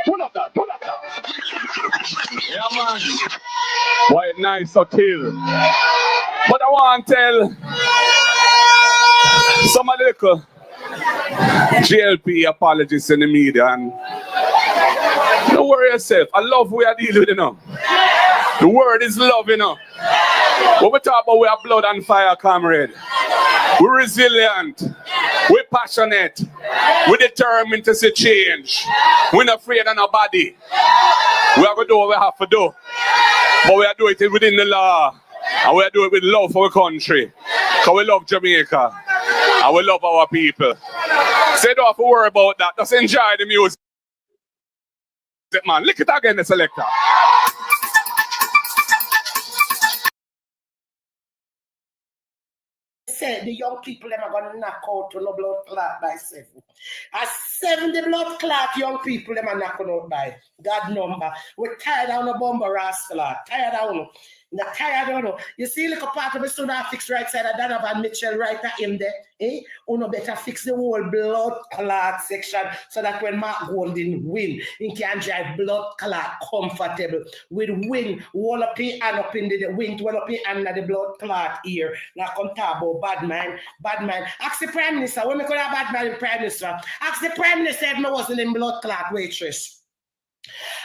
Pull up that. Yeah, man. Boy, nice to kill. But I want to tell some of the little Jlp apologists in the media, and don't worry yourself. I love we are dealing with, you know. The word is love, you know. When we talk about we are blood and fire, comrade. We're resilient. We're passionate. We're determined to see change. We're not afraid of nobody. We are going to do what we have to do. But we are doing it within the law. And we are doing it with love for our country. Because we love Jamaica. And we love our people. So you don't have to worry about that. Just enjoy the music, man. Lick it again, the selector. Say the young people them are gonna knock out to no blood clot by 7. At 70 blood clot young people them are knocking out by God number. We're tired of no bomber rascal. Tired of no. Tired of no. You see little part of the student fix right side of Donovan Mitchell right at him there. Eh? Uno better fix the whole blood clot section so that when Mark Golden win, he can drive blood clot comfortable. With win, wall up in and up in the wing, wall up in under the blood clot here. Like on tabo, bad man. Ask the Prime Minister, when we could have bad man in Prime Minister. Ask the Prime Minister if I wasn't in blood clot waitress.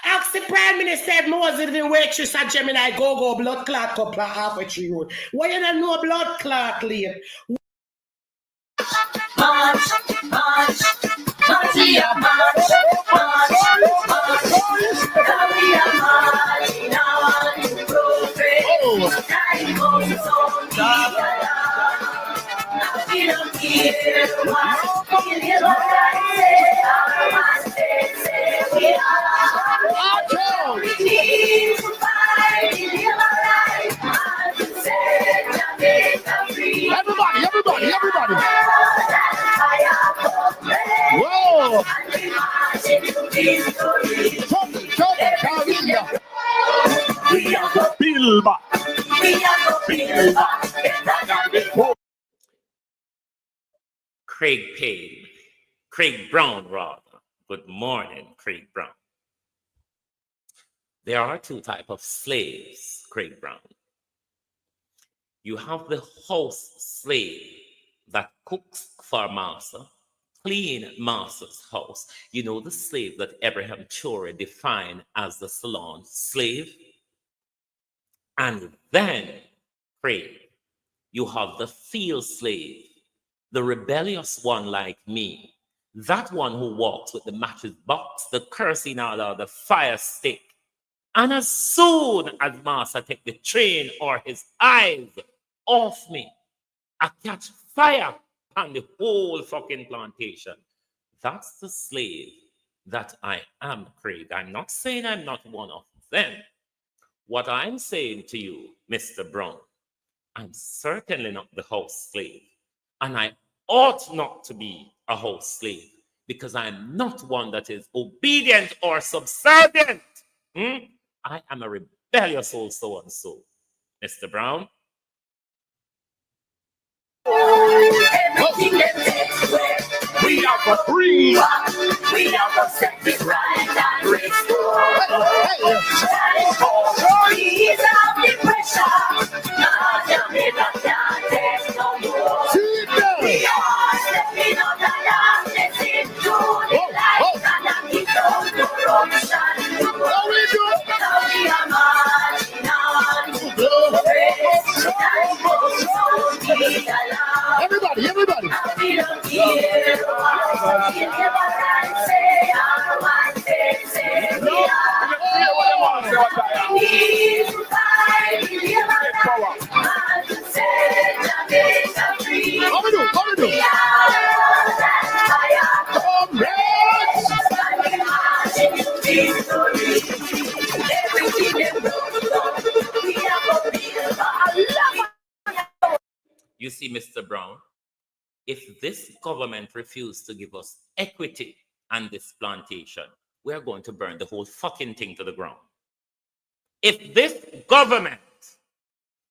Ask the Prime Minister if I wasn't in waitress at Gemini go blood clot couple of halfway through road. Why you don't know blood clot leave? March, we are march, we are marching on in progress. Time goes on, we don't care what we hear what I say. Our say we are. We need to fight in human life and to set Jamaica free. Everybody. Whoa! We are the build back. Craig Brown, rather. Good morning, Craig Brown. There are two types of slaves, Craig Brown. You have the house slave that cooks for master, clean master's house. You know the slave that Abraham Chore defined as the salon slave. And then, Craig, you have the field slave, the rebellious one like me, that one who walks with the matches box, the kerosene order, the fire stick. And as soon as master take the train or his eyes off me, I catch fire on the whole fucking plantation. That's the slave that I am, Craig. I'm not saying I'm not one of them. What I'm saying to you, Mr. Brown, I'm certainly not the house slave. And I ought not to be a house slave because I'm not one that is obedient or subservient. I am a rebellious old so-and-so. Mr. Brown? Everything that takes away, we are the free. We are the set it right and restore. Ease out the pressure. Now Jamaica can't take no more. We are stepping out the darkness into the light and a keep on corruption. Now we are marching on to progress. Time goes on, be alive. Everybody. We don't care what you never can say. Our one say we are. We need to fight in human life and to set Jamaica free. How we do? We are that fire. And we marching to victory. Everything they broke, we are going to build. You see, Mr. Brown, if this government refuses to give us equity on this plantation, we're going to burn the whole fucking thing to the ground. If this government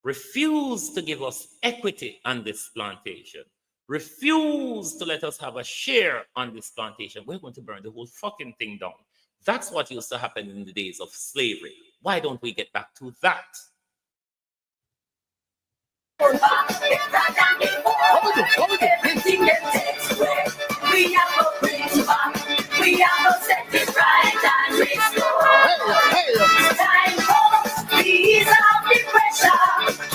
refuses to give us equity on this plantation, refuse to let us have a share on this plantation, we're going to burn the whole fucking thing down. That's what used to happen in the days of slavery. Why don't we get back to that? Everything that takes away, we are going to bring back. We are going to set it right and restore. Time comes, ease out the pressure.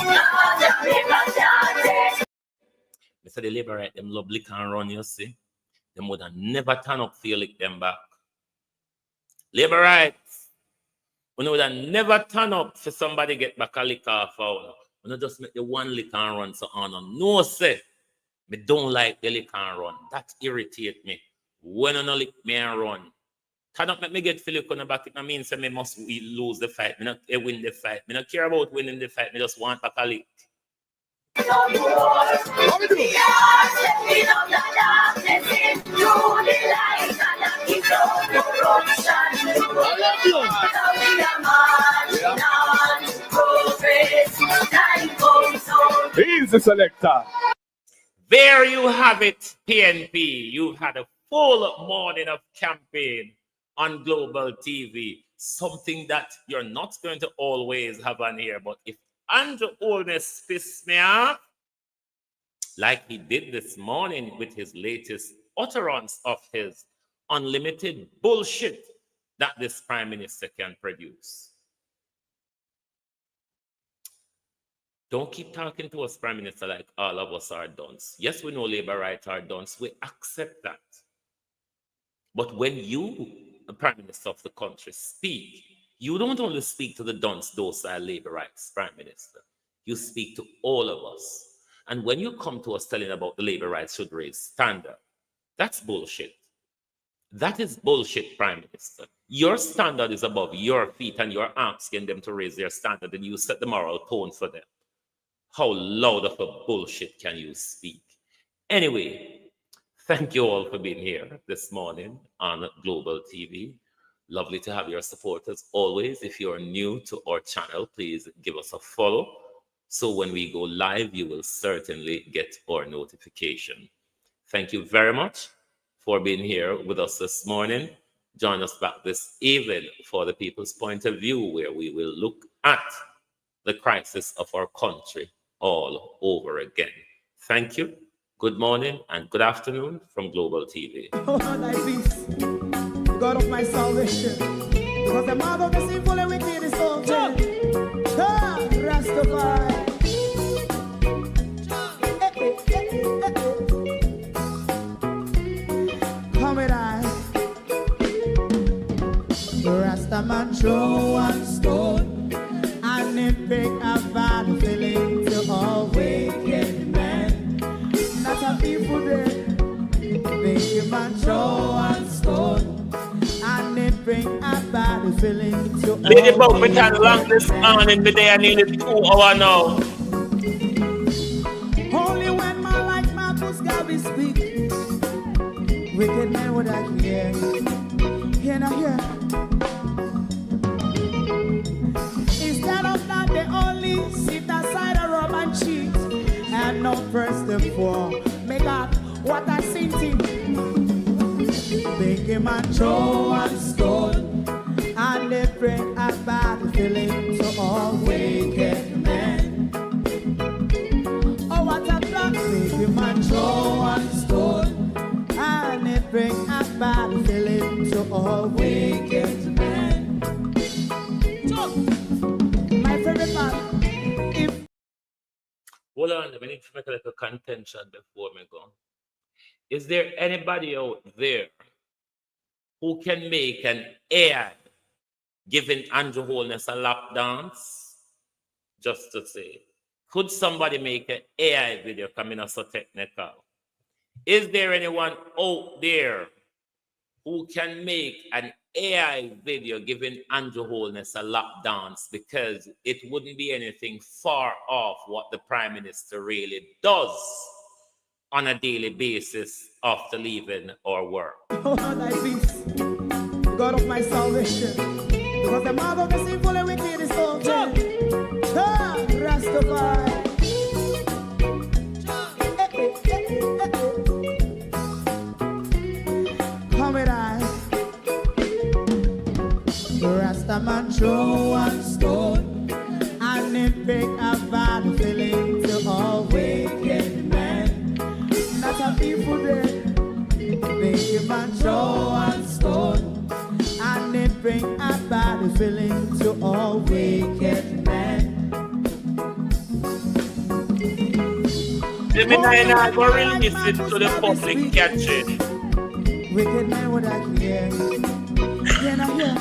Now Jamaica can't take. Mr. The liberate them love lick and run, you see. Them would have never turn up for you lick them back. Liberate. When would I never turn up for somebody get back a lick off out. When I just make the one lick and run so on. No, say, me don't like the lick and run. That irritate me. When I no lick me and run. Turn up make me get Philip on the back. It means me must lose the fight. Me not win the fight. Me not care about winning the fight. Me just want back a lick. He's the selector. There you have it, PNP. You've had a full morning of campaign on global TV. Something that you're not going to always have on here. But if Andrew Holness pisses me off, like he did this morning with his latest utterance of his unlimited bullshit that this prime minister can produce. Don't keep talking to us, Prime Minister, like all of us are dunce. Yes, we know labor rights are dunce. We accept that. But when you, the Prime Minister of the country, speak, you don't only speak to the dunce, docile labor rights, Prime Minister. You speak to all of us. And when you come to us telling about the labor rights should raise standard, that's bullshit. That is bullshit, Prime Minister. Your standard is above your feet and you're asking them to raise their standard and you set the moral tone for them. How loud of a bullshit can you speak? Anyway, thank you all for being here this morning on Global TV. Lovely to have your support as always. If you're new to our channel, please give us a follow. So when we go live, you will certainly get our notification. Thank you very much for being here with us this morning. Join us back this evening for the People's Point of View, where we will look at the crisis of our country all over again. Thank you. Good morning and good afternoon from Global TV. Oh, thy peace, God of my salvation, because the mouth of the sinful and wicked is open. Rastafari. Come with I. Rastaman throw one stone and it bring a bad feeling to all wicked men. Not a people there. Make a man throw one stone and it bring a bad feeling to all Lady Bug, we wicked can long this morning, but they are nearly 2 hours now. Only when man like Marcus Garvey speak, wicked men would I hear. Hear now hear. Instead of that, they only sit aside and rub and cheat, and not press the floor. Make up what I seen him. Make him a throw and stone, and they bring a bad feeling to all wicked men. Oh, what a plan! Make him a throw and stone, and it bring a bad feeling to all wicked men. So, my favorite part, if Hold on, we need to make a little contention before we go. Is there anybody out there who can make an AI giving Andrew Holness a lap dance? Just to say, could somebody make an AI video coming up so technical? Is there anyone out there who can make an AI video giving Andrew Holness a lap dance? Because it wouldn't be anything far off what the Prime Minister really does on a daily basis after leaving our work. oh, thy peace, God of my salvation, because the mouth of the sinful and wicked is open. Rastafari. Come with I. Rastaman throw one stone, and it bring a bad feeling to all wicked men. Not a people there. Make a man throw one stone, and it bring a bad feeling to all wicked men. Let me not go release it to the public, catch it. Wicked men would I hear. Hear now hear.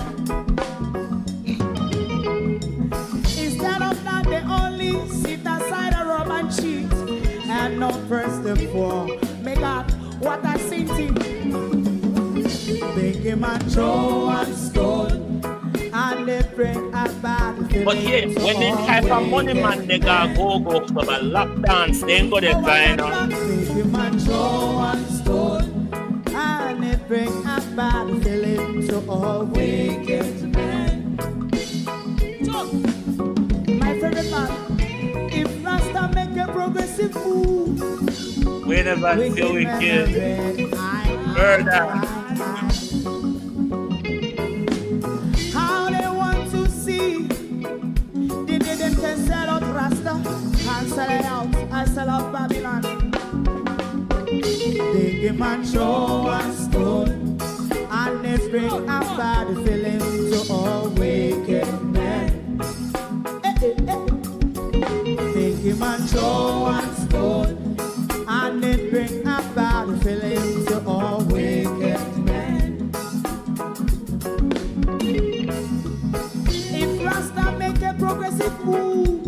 what I seen him. Big him and throw and stone, and they bring a bad feeling. But yeah, when they type of money man, they got go club and lap dance, they ain't go there flying on. Big him and throw and stone, and they bring a bad feeling to all wicked men. My favorite man, if Rasta make a progressive move, we never feel wicked. Murder. How they want to see the day them can sell out Rasta and sell it out and sell out Babylon. They give man show and stone, and they bring a bad feeling to all wicked men. They give man show and stone, and they bring a bad feeling to all wicked men. If Rasta make a progressive move,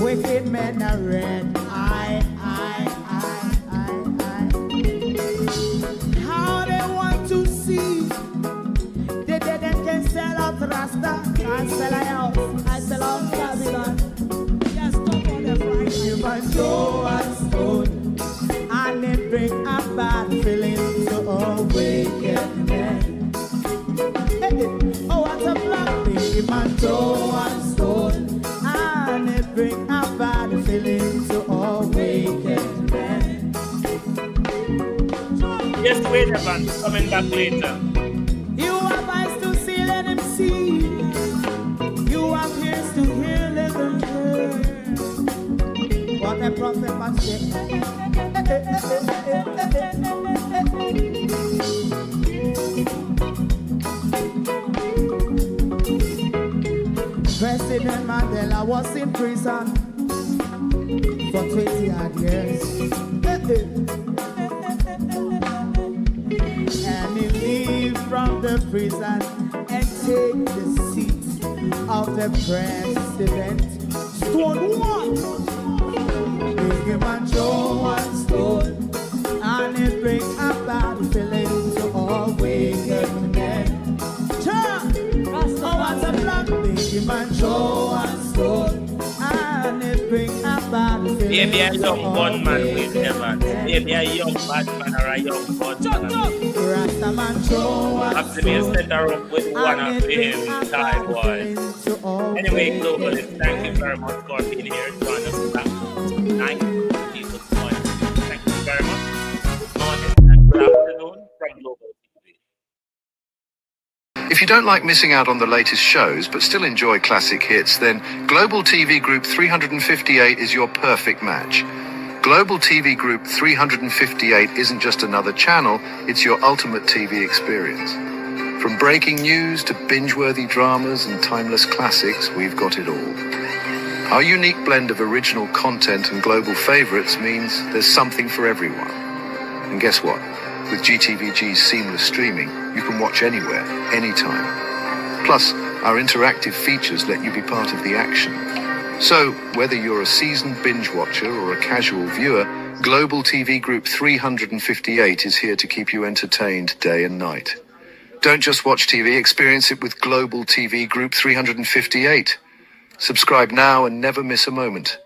wicked men are red. How they want to see the dead and can sell out Rasta and sell out, I sell out Babylon. Just come on the Friday. You might throw and stone, and they bring a bad feeling to all wicked men. Oh, what a black thing, you might throw and stone, and they bring a bad feeling to all wicked men. Yes, wait, Evan, coming back later. You have eyes to see, let them see. You have ears to hear, let them hear. What a prophet must say. President Mandela was in prison for 20 odd years. And he leave from the prison and take the seat of the president. Stone one, big him and throw and stone, and it bring a bad feeling to all wicked men. Oh, what a black, big him and throw and stone, and it bring a bad feeling. Maybe a young gunman with Evan. Maybe a young bad man or a young gunman. Rastaman throw and have to be a center up with one of him, time boys. Anyway, Globalist, thank you very much for being here. Join us back tonight. Jesus morning. Thank you very much. Good morning and good afternoon from Global TV. If you don't like missing out on the latest shows but still enjoy classic hits, then Global TV Group 358 is your perfect match. Global TV Group 358 isn't just another channel, it's your ultimate TV experience. From breaking news to binge-worthy dramas and timeless classics, we've got it all. Our unique blend of original content and global favorites means there's something for everyone. And guess what? With GTVG's seamless streaming, you can watch anywhere, anytime. Plus, our interactive features let you be part of the action. So, whether you're a seasoned binge watcher or a casual viewer, Global TV Group 358 is here to keep you entertained day and night. Don't just watch TV, experience it with Global TV Group 358. Subscribe now and never miss a moment.